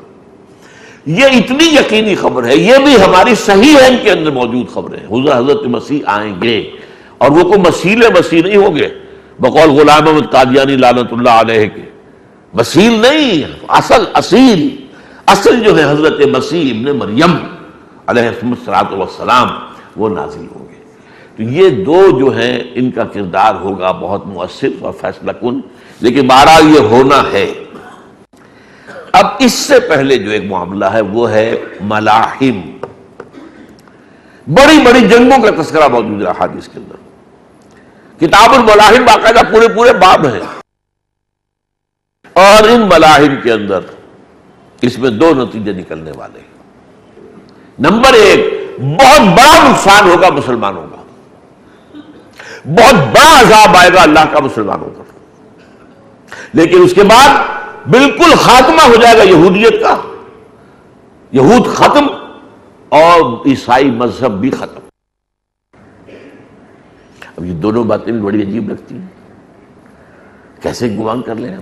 یہ اتنی یقینی خبر ہے، یہ بھی ہماری صحیح ہے، ان کے اندر موجود خبر ہے، حضرت مسیح آئیں گے، اور وہ کوئی مسیل مسیح نہیں ہوں گے بقول غلام احمد قادیانی لعنت اللہ علیہ کے، مسیل نہیں، اصل جو ہے حضرت مسیح ابن مریم علیہ الصلوۃ والسلام، وہ نازل ہوں گے۔ تو یہ 2 جو ہیں ان کا کردار ہوگا بہت مؤثر اور فیصلہ کن، لیکن بہرحال یہ ہونا ہے۔ اب اس سے پہلے جو ایک معاملہ ہے وہ ہے ملاحم، بڑی بڑی جنگوں کا تذکرہ موجود ہے احادیث کے اندر، کتاب الملاحم باقاعدہ پورے باب ہیں، اور ان ملاحم کے اندر اس میں 2 نتیجے نکلنے والے ہیں۔ نمبر 1، بہت بڑا نقصان ہوگا مسلمانوں کا، بہت بڑا عذاب آئے گا اللہ کا مسلمانوں پر، لیکن اس کے بعد بالکل خاتمہ ہو جائے گا یہودیت کا، یہود ختم اور عیسائی مذہب بھی ختم۔ اب یہ دونوں باتیں بھی بڑی عجیب لگتی ہیں، کیسے گمان کر لیں ہم؟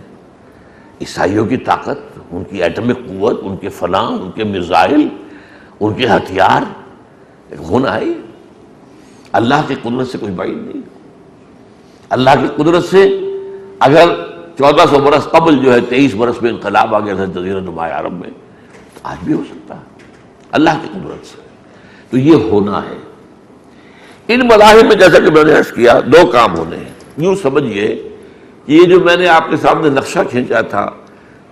عیسائیوں کی طاقت، ان کی ایٹمک قوت، ان کے فلاں، ان کے میزائل، ان کے ہتھیار ہونا ہے۔ اللہ کی قدرت سے کوئی بعید نہیں۔ اللہ کی قدرت سے اگر 1400 برس قبل جو ہے 23 برس میں انقلاب آ گیا تھا جزیرہ نما عرب میں، تو آج بھی ہو سکتا ہے اللہ کی قدرت سے۔ تو یہ ہونا ہے۔ ان مذاہب میں جیسا کہ میں نے عرض کیا دو کام ہونے ہیں۔ یوں سمجھیے کہ یہ جو میں نے آپ کے سامنے نقشہ کھینچا تھا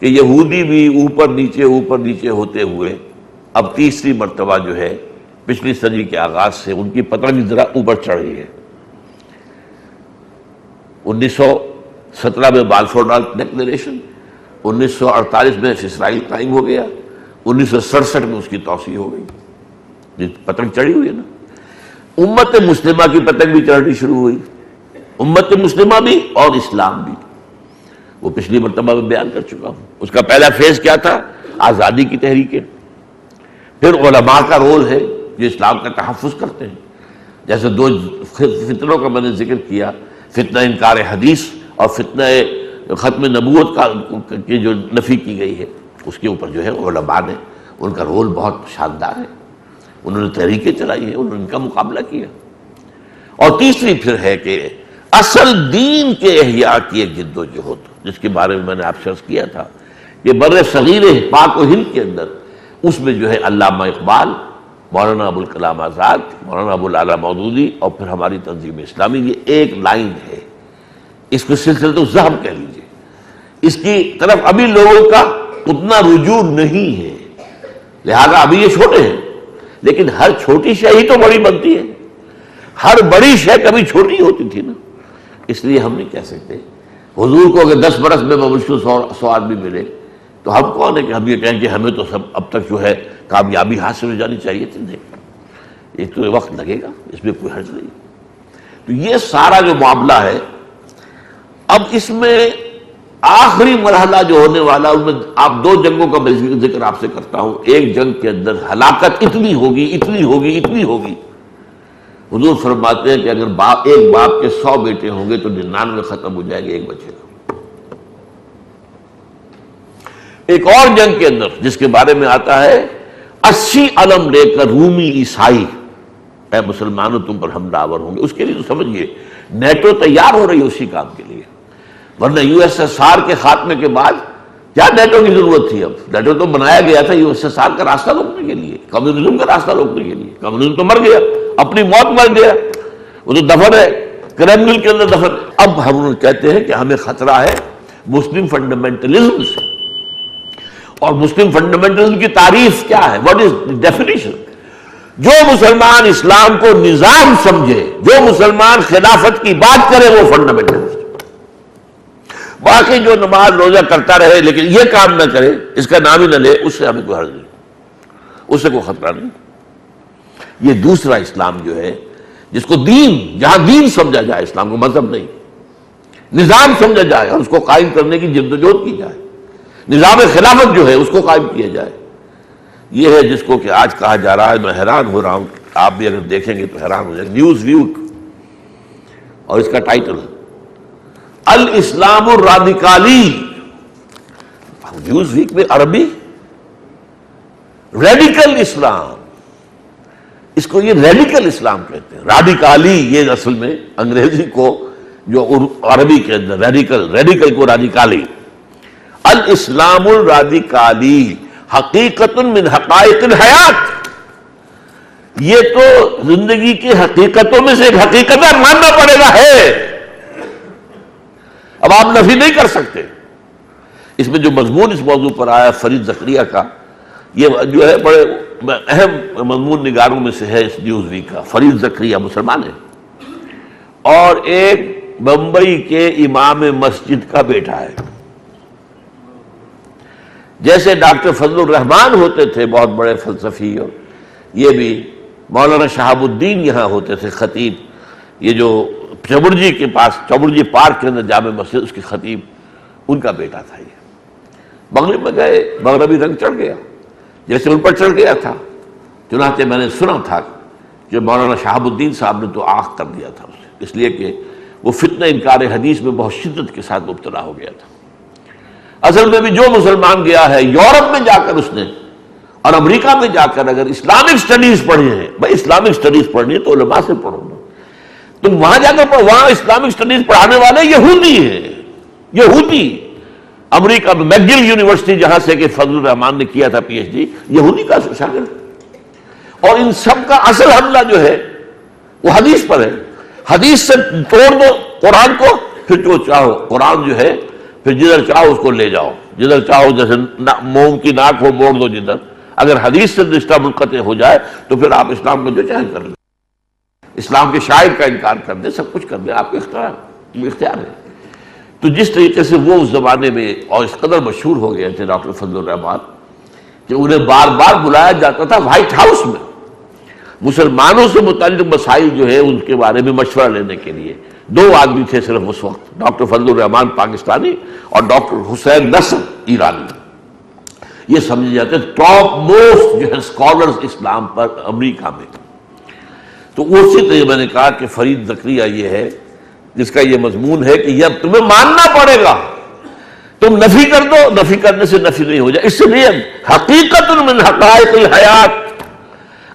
کہ یہودی بھی اوپر نیچے ہوتے ہوئے اب تیسری مرتبہ جو ہے پچھلی صدی کے آغاز سے ان کی پتنگ ذرا اوپر چڑھ رہی ہے۔ 1917 میں بالفور ڈکلریشن، 1948 میں اسرائیل قائم ہو گیا، 1967 میں اس کی توسیع ہو گئی۔ پتنگ چڑھی ہوئی ہے نا۔ امت مسلمہ کی پتنگ بھی چڑھنی شروع ہوئی، امت مسلمہ بھی اور اسلام بھی۔ وہ پچھلی مرتبہ میں بیان کر چکا ہوں۔ اس کا پہلا فیز کیا تھا؟ آزادی کی تحریکیں۔ پھر علماء کا رول ہے جو اسلام کا تحفظ کرتے ہیں، جیسے دو فتنوں کا میں نے ذکر کیا، فتنہ انکار حدیث اور فتنہ ختم نبوت کی جو نفی کی گئی ہے، اس کے اوپر جو ہے علماء نے، ان کا رول بہت شاندار ہے۔ انہوں نے تحریکیں چلائی ہیں، انہوں نے ان کا مقابلہ کیا۔ اور تیسری پھر ہے کہ اصل دین کے احیاء کی ایک جد و جہد، جس کے بارے میں میں نے آپ سے عرض کیا تھا کہ بر صغیر پاک و ہند کے اندر اس میں جو ہے علامہ اقبال، مولانا ابوالکلام آزاد، مولانا ابوالعلا مودودی اور پھر ہماری تنظیم اسلامی، یہ ایک لائن ہے۔ اس کو سلسلۃ الذہب کہہ لیجیے۔ اس کی طرف ابھی لوگوں کا اتنا رجوع نہیں ہے، لہذا ابھی یہ چھوٹے ہیں، لیکن ہر چھوٹی شے ہی تو بڑی بنتی ہے، ہر بڑی شے کبھی چھوٹی ہوتی تھی نا۔ اس لیے ہم نہیں کہہ سکتے حضور کو اگر 10 برس میں بمشکل 100 آدمی ملے تو ہم کون ہے کہ ہم یہ کہیں کہ ہمیں تو سب اب تک جو ہے کامیابی حاصل ہو جانی چاہیے تھی۔ نہیں، یہ تو وقت لگے گا، اس میں کوئی حرج نہیں۔ تو یہ سارا جو معاملہ ہے، اب اس میں آخری مرحلہ جو ہونے والا، ان میں آپ دو جنگوں کا میں ذکر آپ سے کرتا ہوں۔ ایک جنگ کے اندر ہلاکت اتنی ہوگی، حضور فرماتے ہیں کہ اگر ایک باپ کے 100 بیٹے ہوں گے تو 99 ختم ہو جائے گے، ایک بچے گا۔ ایک اور جنگ کے اندر جس کے بارے میں آتا ہے 80 علم لے کر رومی عیسائی اے مسلمانوں تم پر حملہ آور ہوں گے۔ اس کے لیے تو سمجھیے نیٹو تیار ہو رہی ہے اسی کام کے لیے، ورنہ یو ایس ایس آر کے خاتمے کے بعد کیا نیٹو کی ضرورت تھی؟ اب نیٹو تو بنایا گیا تھا یو ایس ایس آر کا راستہ روکنے کے لیے، کمیونزم کا راستہ روکنے کے لیے۔ کمیونزم تو مر گیا، اپنی موت مر گیا، وہ تو دفن ہے، کرملن کے اندر دفن۔ اب ہم کہتے ہیں کہ ہمیں خطرہ ہے مسلم فنڈامنٹلزم سے، اور مسلم فنڈامنٹلزم کی تعریف کیا ہے؟ What is definition? جو مسلمان اسلام کو نظام سمجھے، جو مسلمان خلافت کی بات کرے، وہ فنڈامنٹلزم۔ باقی جو نماز روزہ کرتا رہے لیکن یہ کام نہ کرے، اس کا نام ہی نہ لے، اس سے ہمیں کوئی حرج نہیں، اس سے کوئی خطرہ نہیں۔ یہ دوسرا اسلام جو ہے، جس کو دین، جہاں دین سمجھا جائے، اسلام کو مذہب نہیں، نظام سمجھا جائے اور اس کو قائم کرنے کی جدوجہد کی جائے، نظام خلافت جو ہے اس کو قائم کیا جائے، یہ ہے جس کو کہ آج کہا جا رہا ہے۔ میں حیران ہو رہا ہوں، آپ بھی اگر دیکھیں گے تو حیران ہو جائیں گے۔ نیوز ویک اور اس کا ٹائٹل الاسلام الرادیکالی۔ نیوز ویک میں عربی ریڈیکل اسلام، اس کو یہ ریڈیکل اسلام کہتے ہیں۔ راڈیکالی یہ اصل میں انگریزی کو جو عربی کے اندر ریڈیکل کو رادیکالی۔ الاسلام الرادیکالی حقیقت من حقائق الحیات، یہ تو زندگی کی حقیقتوں میں سے ایک حقیقت ہے، ماننا پڑے گا ہے، اب آپ نفی نہیں کر سکتے۔ اس میں جو مضمون اس موضوع پر آیا فرید زکریا کا، یہ جو ہے بڑے اہم مضمون نگاروں میں سے ہے اس نیوز ویک کا۔ فرید زکریا مسلمان ہے اور ایک بمبئی کے امام مسجد کا بیٹا ہے۔ جیسے ڈاکٹر فضل الرحمان ہوتے تھے بہت بڑے فلسفی، اور یہ بھی مولانا شہاب الدین یہاں ہوتے تھے خطیب، یہ جو چبرجی کے پاس، چبرجی پارک کے اندر جامع مسجد، اس کے خطیب، ان کا بیٹا تھا یہ۔ مغرب میں گئے، مغربی رنگ چڑھ گیا جیسے ان پر چڑھ گیا تھا۔ چنانچہ میں نے سنا تھا کہ مولانا شہاب الدین صاحب نے تو آخ کر دیا تھا اسے، اس لیے کہ وہ فتنہ انکار حدیث میں بہت شدت کے ساتھ مبتلا ہو گیا تھا۔ اصل میں بھی جو مسلمان گیا ہے یورپ میں جا کر اس نے اور امریکہ میں جا کر اگر اسلامک سٹڈیز پڑھے ہیں، بھائی اسلامک سٹڈیز پڑھنی ہے تو علماء سے پڑھو نا، تم وہاں جا کر وہاں اسلامک سٹڈیز پڑھانے والے یہودی ہیں، یہودی۔ امریکہ میں میکگل یونیورسٹی جہاں سے کہ فضل الرحمان نے کیا تھا پی ایچ ڈی، یہودی کا شاگرد، اور ان سب کا اصل حملہ جو ہے وہ حدیث پر ہے۔ حدیث سے توڑ دو قرآن کو، پھر جو چاہو قرآن جو ہے پھر جدھر چاہو اس کو لے جاؤ، جدھر چاہو جیسے موم کی ناک ہو موڑ دو جدھر، اگر حدیث سے رشتہ منقطع ہو جائے تو پھر آپ اسلام کو جو چاہے کر لیں، اسلام کے شاعر کا انکار کر دیں، سب کچھ کر دیں، آپ کا اختیار ہے۔ تو جس طریقے سے وہ اس زمانے میں اور اس قدر مشہور ہو گئے تھے ڈاکٹر فضل الرحمان کہ انہیں بار بار بلایا جاتا تھا وائٹ ہاؤس میں مسلمانوں سے متعلق مسائل جو ہے ان کے بارے میں مشورہ لینے کے لیے۔ دو آدمی تھے صرف اس وقت، ڈاکٹر فضل الرحمان پاکستانی اور ڈاکٹر حسین نصر ایرانی، یہ سمجھے جاتے ٹاپ موسٹ جو ہے اسکالرز اسلام پر امریکہ میں۔ تو اسی طرح میں نے کہا کہ فرید زکریا یہ ہے جس کا یہ مضمون ہے کہ یہ اب تمہیں ماننا پڑے گا، تم نفی کر دو، نفی کرنے سے نفی نہیں ہو جائے، اس لیے حقیقت من حقائق الحیات،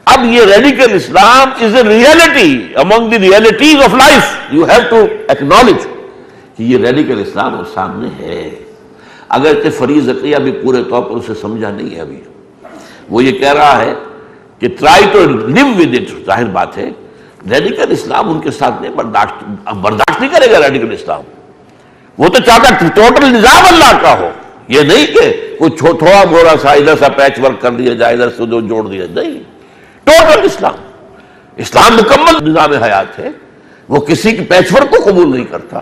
اب یہ radical Islam is a reality among the realities of life, you have to acknowledge کہ یہ ریڈیکل اسلام اور سامنے ہے۔ اگرچہ فرید زکریا بھی پورے طور پر اسے سمجھا نہیں ہے ابھی، وہ یہ کہہ رہا ہے کہ try to live with it, ظاہر بات ہے ریڈیکل اسلام ان کے ساتھ نہیں برداشت نہیں کرے گا ریڈیکل اسلام، وہ تو چاہتا ٹوٹل نظام اللہ کا ہو، یہ نہیں کہ کوئی تھوڑا موڑا سا ادھر سا پیچ ورک کر دیا جائے، ادھر سے جوڑ دیا، نہیں، ٹوٹل اسلام۔ اسلام مکمل نظام حیات ہے، وہ کسی کی پیچ ورک کو قبول نہیں کرتا۔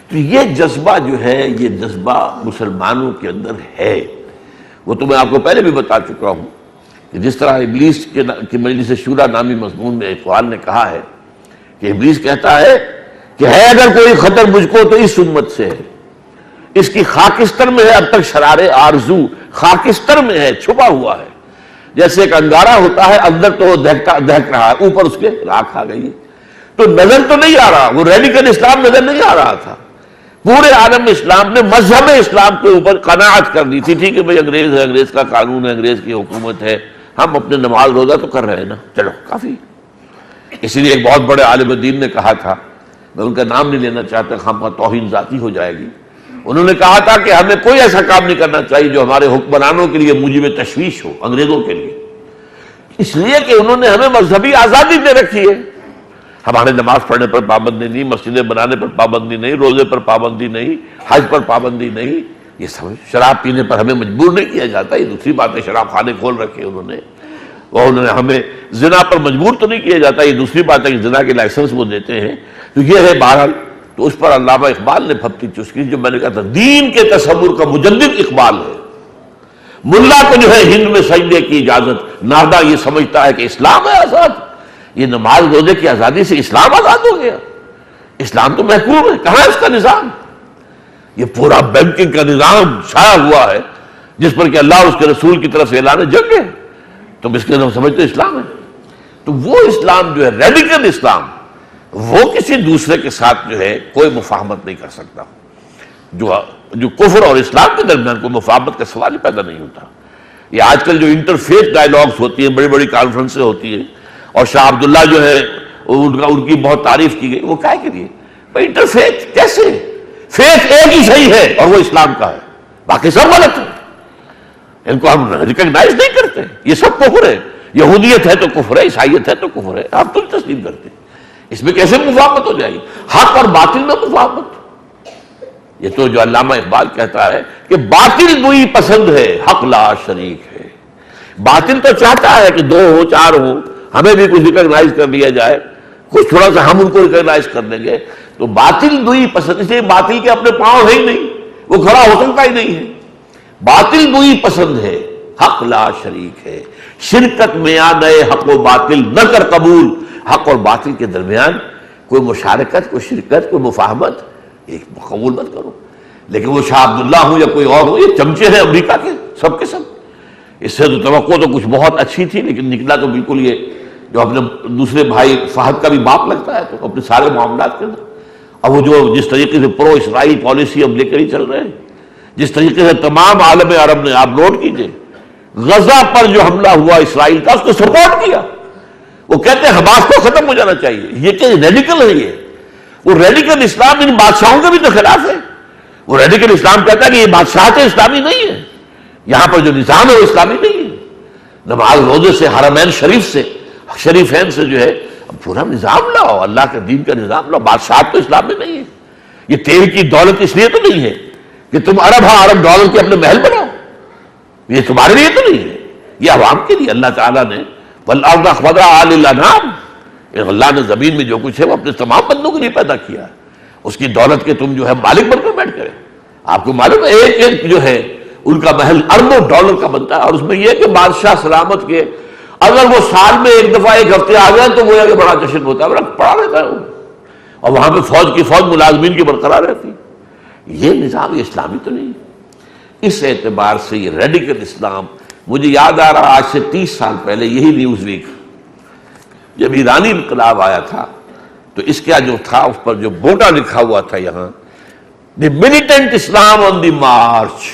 تو یہ جذبہ جو ہے، یہ جذبہ مسلمانوں کے اندر ہے، وہ تو میں آپ کو پہلے بھی بتا چکا ہوں کہ جس طرح ابلیس کی مجلس شورا نامی مضمون میں اقبال نے کہا ہے کہ ابلیس کہتا ہے کہ ہے اگر کوئی خطر مجھ کو تو اس امت سے ہے، اس کی خاکستر میں ہے اب تک شرار آرزو، خاکستر میں ہے، چھپا ہوا ہے، جیسے ایک انگارہ ہوتا ہے اندر تو وہ دہک رہا ہے، اوپر اس کے راکھ آ گئی ہے، تو نظر تو نہیں آ رہا، وہ ریڈیکل اسلام نظر نہیں آ رہا تھا۔ پورے عالم اسلام نے مذہب اسلام کے اوپر قناعت کر دی تھی کہ بھئی انگریز ہے، انگریز کا قانون ہے، انگریز کی حکومت ہے، ہم اپنے نماز روزہ تو کر رہے ہیں نا، چلو کافی۔ اسی لیے ایک بہت بڑے عالم دین نے کہا تھا، میں ان کا نام نہیں لینا چاہتا، خام کا توہین ذاتی ہو جائے گی، انہوں نے کہا تھا کہ ہمیں کوئی ایسا کام نہیں کرنا چاہیے جو ہمارے حکمرانوں کے لیے موجب تشویش ہو، انگریزوں کے لیے، اس لیے کہ انہوں نے ہمیں مذہبی آزادی دے رکھی ہے، ہمارے نماز پڑھنے پر پابندی نہیں، مسجدیں بنانے پر پابندی نہیں، روزے پر پابندی نہیں، حج پر پابندی نہیں، یہ سب شراب پینے پر ہمیں مجبور نہیں کیا جاتا، یہ دوسری بات ہے، شراب خانے کھول رکھے انہوں نے ہمیں زنا پر مجبور تو نہیں کیا جاتا، یہ دوسری بات ہے کہ زنا کے لائسنس وہ دیتے ہیں، تو یہ ہے بہرحال۔ تو اس پر علامہ اقبال نے پھپتی چسکی، جو میں نے کہا تھا دین کے تصور کا مجدد اقبال ہے، ملا کو جو ہے ہند میں سجدے کی اجازت، نادا یہ سمجھتا ہے کہ اسلام ہے آزاد، یہ نماز روزے کی آزادی سے اسلام آزاد ہو گیا، اسلام تو محکوم ہے، کہاں ہے اس کا نظام؟ یہ پورا بینکنگ کا نظام چھایا ہوا ہے جس پر کہ اللہ اور اس کے رسول کی طرف سے اعلان جنگ ہے، تو اس کے سمجھتے اسلام ہے۔ تو وہ اسلام جو ہے ریڈیکل اسلام، وہ کسی دوسرے کے ساتھ جو ہے کوئی مفاہمت نہیں کر سکتا، جو کفر اور اسلام کے درمیان کوئی مفاہمت کا سوال ہی پیدا نہیں ہوتا۔ یہ آج کل جو انٹرفیتھ ڈائیلاگز ہوتی ہیں، بڑی بڑی کانفرنسیں ہوتی ہیں، اور شاہ عبداللہ جو ہے ان کی بہت تعریف کی گئی، وہ کیا کے لیے؟ انٹرفیتھ کیسے؟ فیتھ ایک ہی صحیح ہے اور وہ اسلام کا ہے، باقی سب غلط ہے، ان کو ہم ریکگنائز نہیں کرتے، یہ سب کفر ہے، یہودیت ہے تو کفر ہے، عیسائیت ہے تو کفر ہے، آپ تو تسلیم کرتے ہیں، اس میں کیسے مفاہمت ہو جائے گی؟ حق اور باطل میں مفاہمت، یہ تو جو علامہ اقبال کہتا ہے کہ باطل دوئی پسند ہے، حق لا شریک ہے، باطل تو چاہتا ہے کہ دو ہو چار ہو، ہمیں بھی کچھ ریکگنائز کر لیا جائے، کچھ تھوڑا سا ہم ان کو ریکگنائز کر دیں گے، تو باطل دوئی پسند، اس لیے باطل کے اپنے پاؤں ہے ہی نہیں، وہ کھڑا ہو سکتا ہی نہیں ہے، باطل دوئی پسند ہے، حق لا شریک ہے، شرکت میں آنے حق و باطل نہ کر قبول، حق اور باطل کے درمیان کوئی مشارکت، کوئی شرکت، کوئی مفاہمت ایک قبول مت کرو۔ لیکن وہ شاہ عبداللہ ہوں یا کوئی اور ہو، یہ چمچے ہیں امریکہ کے سب کے سب. اس سے تو توقع تو کچھ بہت اچھی تھی، لیکن نکلا تو بالکل یہ جو اپنے دوسرے بھائی فہد کا بھی باپ لگتا ہے تو اپنے سارے معاملات کے اندر. اب وہ جو جس طریقے سے پرو اسرائیل پالیسی اب لے کر ہی چل رہے ہیں، جس طریقے سے تمام عالم عرب نے، آپ نوٹ کیجئے غزہ پر جو حملہ ہوا اسرائیل کا، اس کو سپورٹ کیا. وہ کہتے ہیں حماس کو ختم ہو جانا چاہیے. یہ کہ ریڈیکل ہے یہ. وہ ریڈیکل اسلام ان بادشاہوں کے بھی تو خلاف ہے. وہ ریڈیکل اسلام کہتا ہے کہ یہ بادشاہت اسلامی نہیں ہے، یہاں پر جو نظام ہے وہ اسلامی نہیں ہے. نماز روزے سے، حرمین شریف سے، شریفین سے جو ہے پورا نظام لاؤ، اللہ کے دین کا نظام لاؤ. بادشاہت تو اسلام میں نہیں ہے. یہ تیل کی دولت اس لیے تو نہیں ہے کہ تم ارب ڈالر کے اپنے محل بناؤ، یہ تمہارے لیے تو نہیں ہے، یہ عوام کے لیے. اللہ تعالیٰ نے وَالْأَرْضَ خَضْرَاءَ لِلْأَنْعَامِ، اللہ نے زمین میں جو کچھ ہے وہ اپنے تمام بندوں کے لیے پیدا کیا ہے. اس کی دولت کے تم جو ہے مالک بن کر بیٹھ کرے. آپ کو معلوم ہے ایک ایک جو ہے ان کا محل اربوں ڈالر کا بنتا ہے. اور اس میں یہ کہ بادشاہ سلامت کے اگر وہ سال میں ایک دفعہ ایک ہفتے آ جائیں تو وہ کہ بڑا جشن ہوتا ہے، پڑا رہتا ہے وہ. اور وہاں پہ فوج ملازمین کی برقرار رہتی. یہ نظام یہ اسلامی تو نہیں. اس اعتبار سے یہ ریڈیکل اسلام، مجھے یاد آ رہا آج سے 30 سال پہلے یہی نیوز ویک جب ایرانی انقلاب آیا تھا تو اس کا جو تھا اس پر جو بوٹا لکھا ہوا تھا یہاں، دی ملیٹنٹ اسلام آن دی مارچ.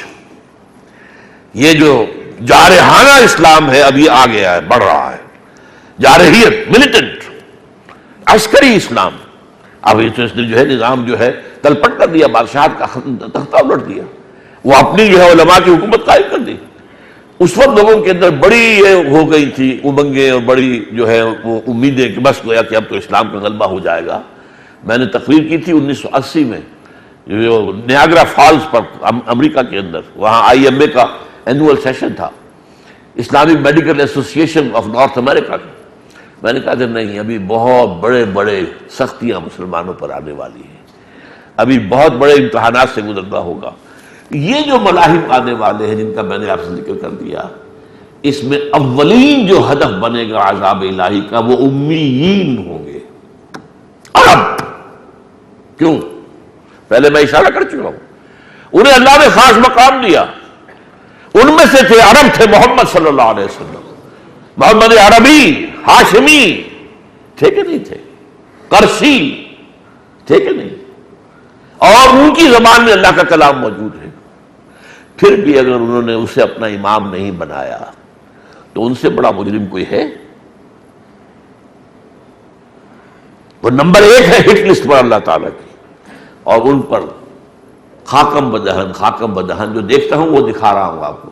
یہ جو جارحانہ اسلام ہے اب یہ آ گیا ہے، بڑھ رہا ہے. جارحیت، ملیٹنٹ، عسکری اسلام. اب اس نے جو ہے نظام جو ہے تلپٹ کر دیا، بادشاہت کا تختہ الٹ دیا. وہ اپنی جو ہے علماء کی حکومت قائم کر دی. اس وقت لوگوں کے اندر بڑی یہ ہو گئی تھی امنگیں اور بڑی جو ہے وہ امیدیں کہ بس گویا کہ اب تو اسلام کا غلبہ ہو جائے گا. میں نے تقریر کی تھی 1980 میں جو نیاگرا فالز پر امریکہ کے اندر، وہاں IMA کا اینول سیشن تھا، Islamic medical association of North America کا. میں نے کہا کہ نہیں، ابھی بہت بڑے بڑے سختیاں مسلمانوں پر آنے والی ہیں، ابھی بہت بڑے امتحانات سے گزرنا ہوگا. یہ جو ملاحم آنے والے ہیں جن کا میں نے آپ سے ذکر کر دیا، اس میں اولین جو ہدف بنے گا عذاب الہی کا وہ امیین ہوں گے، عرب. کیوں؟ پہلے میں اشارہ کر چکا ہوں، انہیں اللہ نے خاص مقام دیا. ان میں سے تھے عرب، تھے محمد صلی اللہ علیہ وسلم. محمد عربی، ہاشمی تھے کہ نہیں تھے؟ قرشی تھے کہ نہیں؟ اور ان کی زبان میں اللہ کا کلام موجود ہے. پھر بھی اگر انہوں نے اسے اپنا امام نہیں بنایا تو ان سے بڑا مجرم کوئی ہے؟ وہ نمبر 1 ہے ہٹ لسٹ پر اللہ تعالیٰ کی. اور ان پر خاکم بدہن جو دیکھتا ہوں وہ دکھا رہا ہوں آپ کو.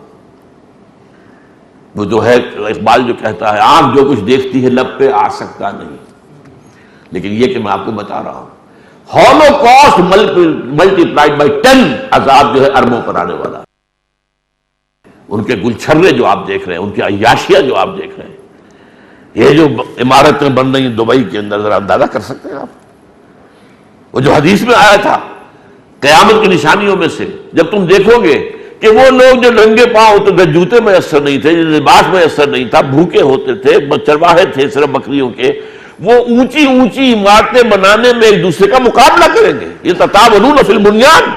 وہ جو ہے اقبال جو کہتا ہے آنکھ جو کچھ دیکھتی ہے لب پہ آ سکتا نہیں، لیکن یہ کہ میں آپ کو بتا رہا ہوں ہولوکاسٹ ملٹی پلائڈ بائی 10 عذاب جو ہے اربوں پر آنے والا. ان کے گلچھرے جو آپ دیکھ رہے ہیں، ان کی عیاشیاں جو آپ دیکھ رہے ہیں، یہ جو عمارتیں بن رہی ہیں دبئی کے اندر، ذرا اندازہ کر سکتے ہیں آپ. وہ جو حدیث میں آیا تھا قیامت کی نشانیوں میں سے، جب تم دیکھو گے کہ وہ لوگ جو ننگے پاؤں ہوتے تھے، جوتے میسر نہیں تھے، لباس میسر نہیں تھا، بھوکے ہوتے تھے، چرواہے تھے صرف بکریوں کے، وہ اونچی اونچی عمارتیں بنانے میں ایک دوسرے کا مقابلہ کریں گے. یہ تتابعون فی البنیان،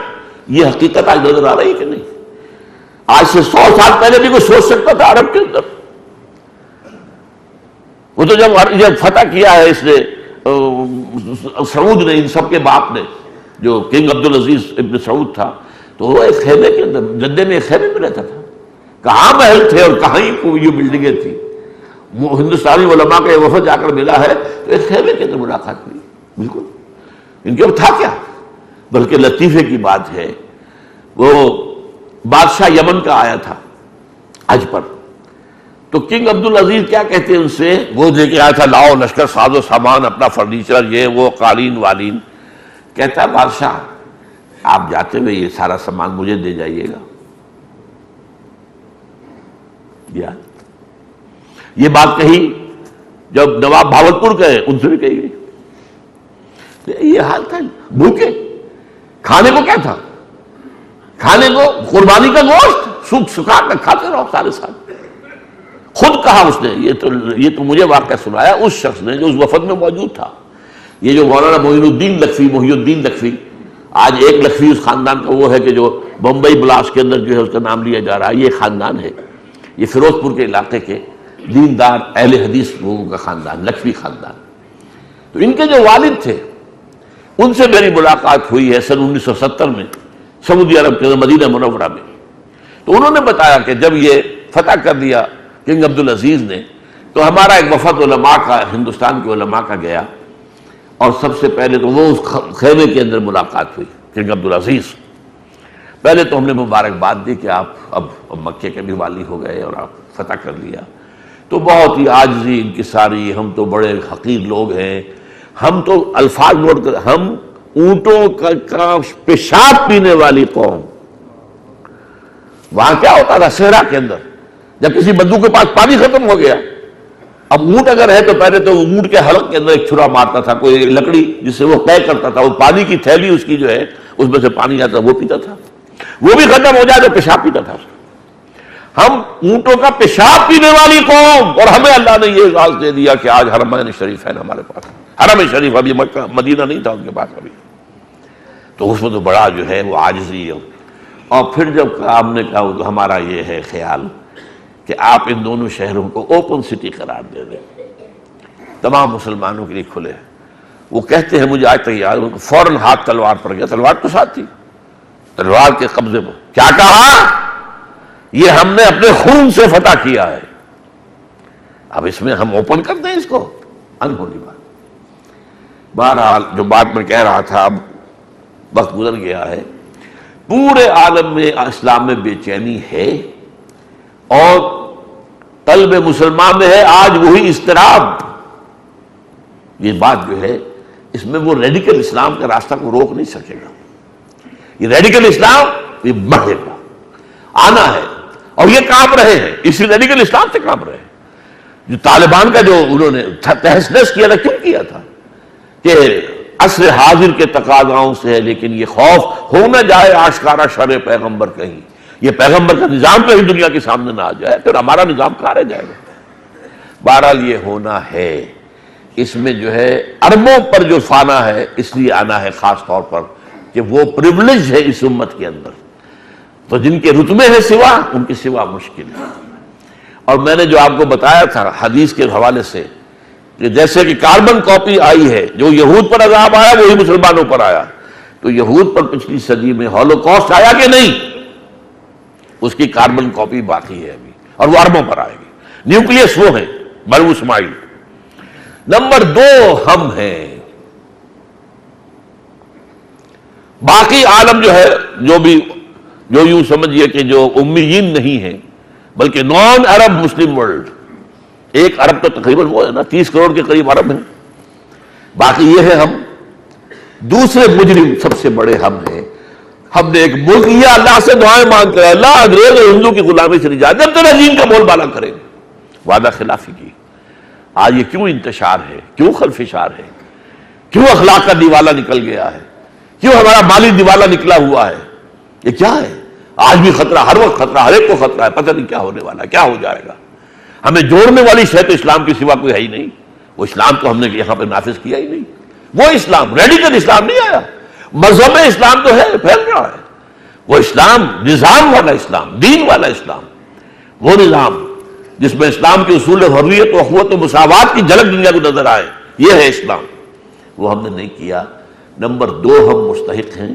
یہ حقیقت آج نظر آ رہی ہے کہ نہیں؟ آج سے 100 سال پہلے بھی کوئی سوچ سکتا تھا عرب کے اندر؟ وہ تو جب فتح کیا ہے اس نے سعود نے، ان سب کے باپ نے، جو کنگ عبدالعزیز ابن سعود تھا، تو وہ ایک خیمے کے اندر، جدے میں ایک خیمے میں رہتا تھا. کہاں محل تھے اور کہاں یہ بلڈنگیں تھیں. ہندوستانی علماء کا یہ وفد جا کر ملا ہے تو ایک خیمے کے اندر ملاقات ہوئی. بالکل ان کے اب تھا کیا؟ بلکہ لطیفے کی بات ہے، وہ بادشاہ یمن کا آیا تھا حج پر، تو کنگ عبدالعزیز کیا کہتے ہیں ان سے، وہ دے کے آیا تھا لاؤ لشکر ساز و سامان، اپنا فرنیچر، یہ وہ قالین والین. کہتا ہے بادشاہ آپ جاتے ہوئے یہ سارا سامان مجھے دے جائیے گا. یہ بات کہی جب نواب بھاولپور گئے، ان سے بھی کہی گئی. یہ حال تھا، بھوکے. کھانے کو کیا تھا؟ کھانے کو قربانی کا گوشت سکھا کر کھاتے رہو سارے سال. خود کہا اس نے، یہ تو مجھے واقعہ سنایا اس شخص نے جو اس وفد میں موجود تھا. یہ جو مولانا محی الدین لکھوی آج ایک لکھوی اس خاندان کا وہ ہے کہ جو بمبئی بلاسٹ کے اندر جو ہے اس کا نام لیا جا رہا ہے، یہ خاندان ہے، یہ فیروز پور کے علاقے کے دیندار اہل حدیث لوگوں کا خاندان، لکھوی خاندان۔ تو ان کے جو والد تھے ان سے میری ملاقات ہوئی ہے سن 1970 میں سعودی عرب کے مدینہ منورہ میں۔ تو انہوں نے بتایا کہ جب یہ فتح کر لیا کنگ عبدالعزیز نے، تو ہمارا ایک وفد علماء کا، ہندوستان کے علماء کا گیا، اور سب سے پہلے تو وہ اس خیمے کے اندر ملاقات ہوئی کنگ عبدالعزیز۔ پہلے تو ہم نے مبارکباد دی کہ آپ اب مکے کے بھی والی ہو گئے اور آپ فتح کر لیا۔ تو بہت ہی عاجزی ان کی ساری، ہم تو بڑے حقیر لوگ ہیں، ہم تو الفاظ نوٹ کر، ہم اونٹوں کا پیشاب پینے والی قوم۔ وہاں کیا ہوتا تھا صحرا کے اندر، جب کسی بندو کے پاس پانی ختم ہو گیا، اب اونٹ اگر ہے تو پہلے تو اونٹ کے حلق کے اندر ایک چھرا مارتا تھا کوئی لکڑی جس سے وہ طے کرتا تھا، وہ پانی کی تھیلی اس کی جو ہے اس میں سے پانی آتا وہ پیتا تھا، وہ بھی ختم ہو جائے تو پیشاب پیتا تھا۔ ہم اونٹوں کا پیشاب پینے والی قوم، اور ہمیں اللہ نے یہ اعزاز دے دیا کہ آج حرمین شریف ہے ہمارے پاس، حرم شریف، ابھی مکہ مدینہ نہیں تھا ان کے پاس ابھی۔ تو اس میں تو بڑا جو ہے وہ عاجزی ہے۔ اور پھر جب ہم نے کہا تو ہمارا یہ ہے خیال کہ آپ ان دونوں شہروں کو اوپن سٹی قرار دے دیں، تمام مسلمانوں کے لیے کھلے۔ وہ کہتے ہیں، مجھے آج تک یاد ہے، فوراً ہاتھ تلوار پر گیا، تلوار تو ساتھ تھی، تلوار کے قبضے پر کیا کہا، یہ ہم نے اپنے خون سے فتح کیا ہے، اب اس میں ہم اوپن کر دیں اس کو، انہونی بات۔ بہرحال جو بات میں کہہ رہا تھا، اب وقت گزر گیا ہے، پورے عالم میں اسلام میں بے چینی ہے، اور قلب مسلمان میں ہے آج وہی اضطراب۔ یہ بات جو ہے اس میں وہ ریڈیکل اسلام کا راستہ کو روک نہیں سکے گا، یہ ریڈیکل اسلام یہ بڑھے گا، آنا ہے، اور یہ کام رہے ہیں، اسی ریڈیکل اسلام سے کام رہے ہیں۔ جو طالبان کا جو انہوں نے تہس نہس کیا تھا، کیوں کیا تھا کہ عصر حاضر کے تقاضاؤں سے ہے، لیکن یہ خوف ہو نہ جائے آشکارا شر پیغمبر کہیں، یہ پیغمبر کا نظام کہیں دنیا کے سامنے نہ آ جائے، پھر ہمارا نظام کہاں رہ جائے گا۔ بہرحال یہ ہونا ہے، اس میں جو ہے اربوں پر جو فانا ہے اس لیے آنا ہے، خاص طور پر کہ وہ پریولیج ہے اس امت کے اندر، تو جن کے رتبے ہیں سوا، ان کی سوا مشکل ہے۔ اور میں نے جو آپ کو بتایا تھا حدیث کے حوالے سے کہ جیسے کہ کاربن کاپی آئی ہے، جو یہود پر عذاب آیا وہی مسلمانوں پر آیا، تو یہود پر پچھلی صدی میں ہولوکاسٹ آیا کہ نہیں، اس کی کاربن کاپی باقی ہے ابھی، اور وہ اربوں پر آئے گی۔ نیوکلیس وہ ہے بنو اسماعیل۔ نمبر 2 ہم ہیں، باقی عالم جو ہے، جو یوں سمجھیے کہ جو امیین نہیں ہیں بلکہ نان عرب مسلم ورلڈ، ایک عرب تو تقریباً وہ ہے نا 30 کروڑ کے قریب عرب ہیں، باقی یہ ہے ہم۔ دوسرے مجرم سب سے بڑے ہم ہیں۔ ہم نے ایک ملک لیا، اللہ سے دعائیں مانگ کر، اللہ انگریز اور ہندو کی غلامی سے نجات، جب تیرا دین کا بول بالا کریں، وعدہ خلافی کی۔ آج یہ کیوں انتشار ہے، کیوں خلفشار ہے، کیوں اخلاق کا دیوالہ نکل گیا ہے، کیوں ہمارا مالی دیوالہ نکلا ہوا ہے، یہ کیا ہے؟ آج بھی خطرہ، ہر وقت خطرہ، ہر ایک کو خطرہ ہے، پتہ نہیں کیا ہونے والا ہے، کیا ہو جائے گا۔ ہمیں جوڑنے والی شے تو اسلام کے سوا کوئی ہے ہی نہیں، وہ اسلام تو ہم نے یہاں پہ نافذ کیا ہی نہیں، وہ اسلام ریڈیکل اسلام نہیں آیا، مذہب اسلام تو ہے، پھیل رہا ہے، وہ اسلام نظام والا اسلام، دین والا اسلام، وہ نظام جس میں اسلام کے اصول حریت و اخوت و مساوات کی جھلک دنیا کو نظر آئے، یہ ہے اسلام، وہ ہم نے نہیں کیا۔ نمبر 2 ہم مستحق ہیں،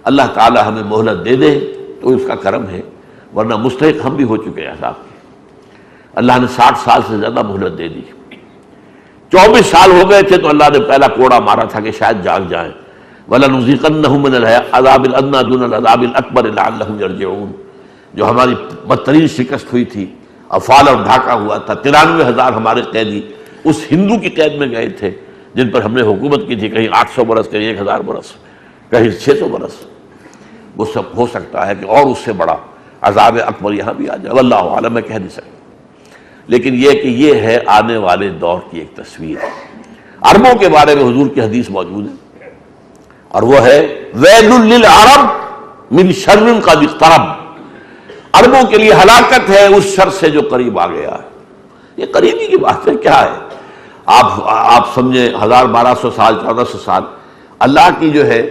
اللہ تعالی ہمیں مہلت دے دے تو اس کا کرم ہے، ورنہ مستحق ہم بھی ہو چکے ہیں صاحب۔ اللہ نے 60 سال سے زیادہ مہلت دے دی، 24 سال ہو گئے تھے تو اللہ نے پہلا کوڑا مارا تھا کہ شاید جاگ جائیں، وَلَنُذِيقَنَّهُم مِّنَ الْعَذَابِ الْأَدْنَىٰ دُونَ الْعَذَابِ الْأَكْبَرِ لَعَلَّهُمْ يَرْجِعُونَ، جو ہماری بدترین شکست ہوئی تھی، افعال اور ڈھاکہ ہوا تھا، 93,000 ہمارے قیدی اس ہندو کی قید میں گئے تھے جن پر ہم نے حکومت کی تھی، کہیں 800 برس، کہیں 1000 برس، کہیں 600 برس۔ وہ سب ہو سکتا ہے کہ اور اس سے بڑا عذاب اکبر یہاں بھی آ جائے، واللہ عالم، میں کہہ نہیں سکتا، لیکن یہ کہ یہ ہے آنے والے دور کی ایک تصویر۔ عربوں کے بارے میں حضور کی حدیث موجود ہے، اور وہ ہے ویل للعرب من شر قد اقترب، عربوں کے لیے ہلاکت ہے اس شر سے جو قریب آ گیا ہے۔ یہ قریبی کی بات ہے، کیا ہے؟ آپ سمجھیں 1200 سال 1400 سال اللہ کی جو ہے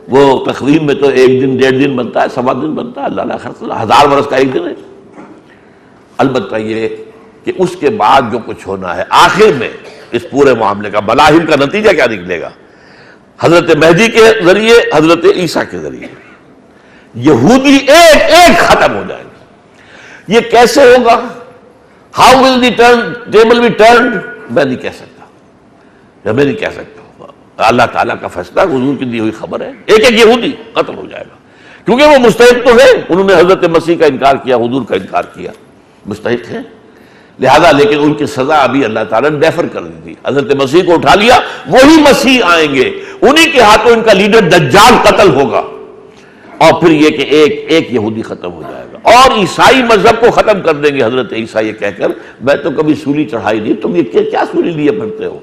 وہ تقویم میں تو ایک دن 1.5 دن بنتا ہے، 1.25 دن بنتا ہے، اللہ نے 1000 برس کا ایک دن ہے۔ البتہ یہ کہ اس کے بعد جو کچھ ہونا ہے آخر میں اس پورے معاملے کا ملاحم کا نتیجہ کیا نکلے گا، حضرت مہدی کے ذریعے، حضرت عیسیٰ کے ذریعے یہودی ایک ایک ختم ہو جائیں گے۔ یہ کیسے ہوگا؟ How will the table be turned, میں نہیں کہہ سکتا، میں نہیں کہہ سکتا۔ اللہ تعالیٰ کا فیصلہ، حضور کی دی ہوئی خبر ہے، ایک ایک یہودی قتل ہو جائے گا، کیونکہ وہ مستحق تو ہے، انہوں نے حضرت مسیح کا انکار کیا، حضور کا انکار کیا، مستحق ہے لہذا۔ لیکن ان کی سزا ابھی اللہ تعالیٰ نے ڈیفر کر دی تھی، حضرت مسیح کو اٹھا لیا، وہی مسیح آئیں گے، انہی کے ہاتھوں ان کا لیڈر دجال قتل ہوگا، اور پھر یہ کہ ایک ایک یہودی ختم ہو جائے گا، اور عیسائی مذہب کو ختم کر دیں گے حضرت عیسیٰ یہ کہہ کر میں تو کبھی سولی چڑھائی نہیں، تم یہ کیا سولی لیے پھرتے ہو،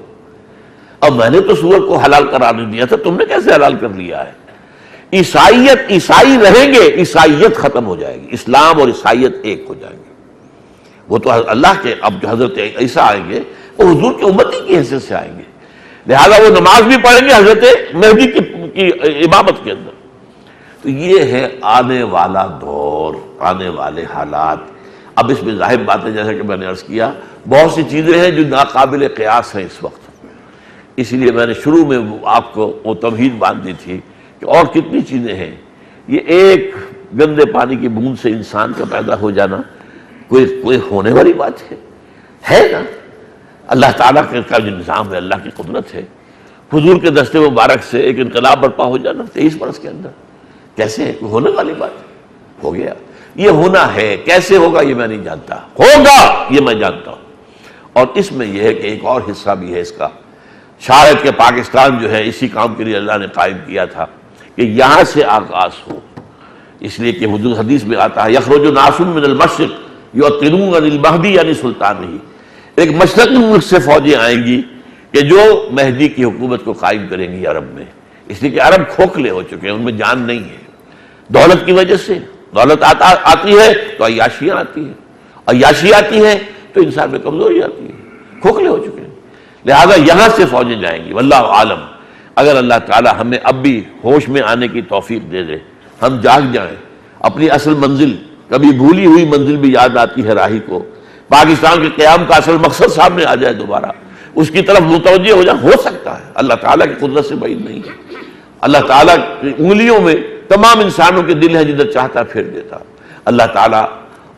اور میں نے تو سور کو حلال قرار نہیں دیا تھا، تم نے کیسے حلال کر لیا ہے؟ عیسائی رہیں گے، عیسائیت ختم ہو جائے گی، اسلام اور عیسائیت ایک ہو جائیں گے۔ وہ تو اللہ کے، اب جو حضرت عیسیٰ آئیں گے وہ حضور کی امتی کی حیثیت سے آئیں گے، لہذا وہ نماز بھی پڑھیں گے حضرت مہدی کی امامت کے اندر۔ تو یہ ہے آنے والا دور، آنے والے حالات۔ اب اس میں ظاہر بات ہے، جیسا کہ میں نے عرض کیا، بہت سی چیزیں ہیں جو ناقابل قیاس ہیں اس وقت، اسی لیے میں نے شروع میں آپ کو وہ تمہید باندھ دی تھی کہ اور کتنی چیزیں ہیں۔ یہ ایک گندے پانی کی بوند سے انسان کا پیدا ہو جانا کوئی ہونے والی بات ہے نا؟ اللہ تعالیٰ کا جو نظام ہے، اللہ کی قدرت ہے۔ حضور کے دستے مبارک سے ایک انقلاب برپا ہو جانا 23 برس کے اندر، کیسے ہے؟ کوئی ہونے والی بات ہو گیا؟ یہ ہونا ہے، کیسے ہوگا یہ میں نہیں جانتا، ہوگا یہ میں جانتا ہوں۔ اور اس میں یہ ہے کہ ایک اور حصہ بھی ہے اس کا، شاید کہ پاکستان جو ہے اسی کام کے لیے اللہ نے قائم کیا تھا کہ یہاں سے آغاز ہو، اس لیے کہ حضور حدیث میں آتا ہے یخرج ناس من المشرق یعطلون عن المہدی یعنی سلطان ہی، ایک مشرقی ملک سے فوجیں آئیں گی کہ جو مہدی کی حکومت کو قائم کریں گی عرب میں، اس لیے کہ عرب کھوکھلے ہو چکے ہیں، ان میں جان نہیں ہے، دولت کی وجہ سے، دولت آتی ہے تو عیاشیاں آتی ہیں، عیاشی آتی ہے تو انسان میں کمزوری آتی ہے، کھوکھلے ہو چکے ہیں، لہذا یہاں سے فوجیں جائیں گی۔ واللہ عالم، اگر اللہ تعالی ہمیں اب بھی ہوش میں آنے کی توفیق دے دے، ہم جاگ جائیں، اپنی اصل منزل، کبھی بھولی ہوئی منزل بھی یاد آتی ہے راہی کو، پاکستان کے قیام کا اصل مقصد سامنے آ جائے دوبارہ، اس کی طرف متوجہ ہو جائے، ہو سکتا ہے، اللہ تعالیٰ کی قدرت سے بعید نہیں ہے، اللہ تعالیٰ کی انگلیوں میں تمام انسانوں کے دل ہیں، جدھر چاہتا پھیر دیتا، اللہ تعالیٰ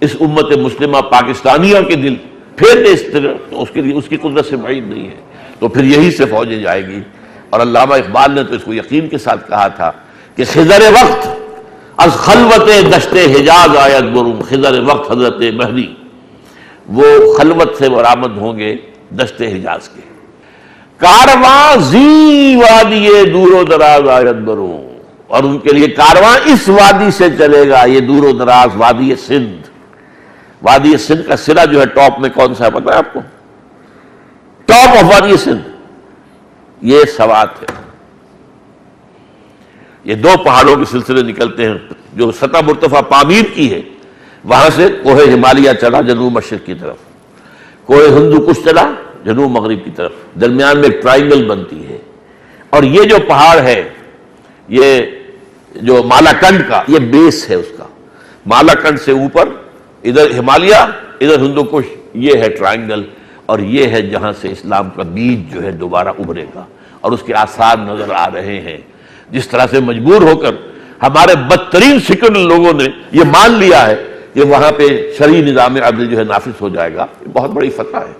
اس امت مسلمہ پاکستانیہ کے دل پھیر دے اس طرح، تو اس کے لیے اس کی قدرت سے بعید نہیں ہے، تو پھر یہی سے فوجیں جائے گی۔ اور علامہ اقبال نے تو اس کو یقین کے ساتھ کہا تھا کہ خضر وقت از خلوت دشت حجاز آید برون، خضر وقت حضرت مہدی وہ خلوت سے برآمد ہوں گے دشت حجاز کے، کارواں زی وادی دور و دراز آید برون، اور ان کے لیے کارواں اس وادی سے چلے گا، یہ دور و دراز وادی سندھ۔ وادی سندھ کا سرا جو ہے ٹاپ میں کون سا ہے پتہ ہے آپ کو؟ ٹاپ آف وادی سندھ یہ سوات ہے، یہ دو پہاڑوں کے سلسلے نکلتے ہیں، جو سطح مرتفع پامیر کی ہے، وہاں سے کوہ ہمالیہ چلا جنوب مشرق کی طرف، کوہ ہندو کش چلا جنوب مغرب کی طرف، درمیان میں ایک ٹرائنگل بنتی ہے، اور یہ جو پہاڑ ہے، یہ جو مالاکنڈ کا یہ بیس ہے، اس کا مالاکنڈ سے اوپر ادھر ہمالیہ، ادھر ہندو کش، یہ ہے ٹرائنگل، اور یہ ہے جہاں سے اسلام کا بیج جو ہے دوبارہ ابھرے گا، اور اس کے آثار نظر آ رہے ہیں۔ جس طرح سے مجبور ہو کر ہمارے بدترین سیکولر لوگوں نے یہ مان لیا ہے کہ وہاں پہ شرعی نظام عدل جو ہے نافذ ہو جائے گا، یہ بہت بڑی فتح ہے۔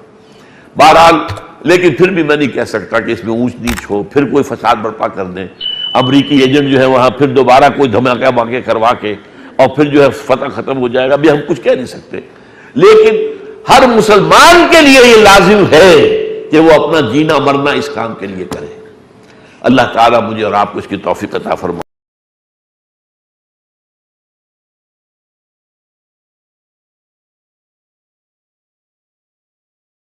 بہرحال لیکن پھر بھی میں نہیں کہہ سکتا کہ اس میں اونچ نیچ ہو، پھر کوئی فساد برپا کر دیں، امریکی ایجنٹ جو ہے وہاں پھر دوبارہ کوئی دھماکہ واقع کروا کے، اور پھر جو ہے فتح ختم ہو جائے گا، ابھی ہم کچھ کہہ نہیں سکتے۔ لیکن ہر مسلمان کے لیے یہ لازم ہے کہ وہ اپنا جینا مرنا اس کام کے لیے کرے۔ اللہ تعالیٰ مجھے اور آپ کو اس کی توفیق عطا فرمائے۔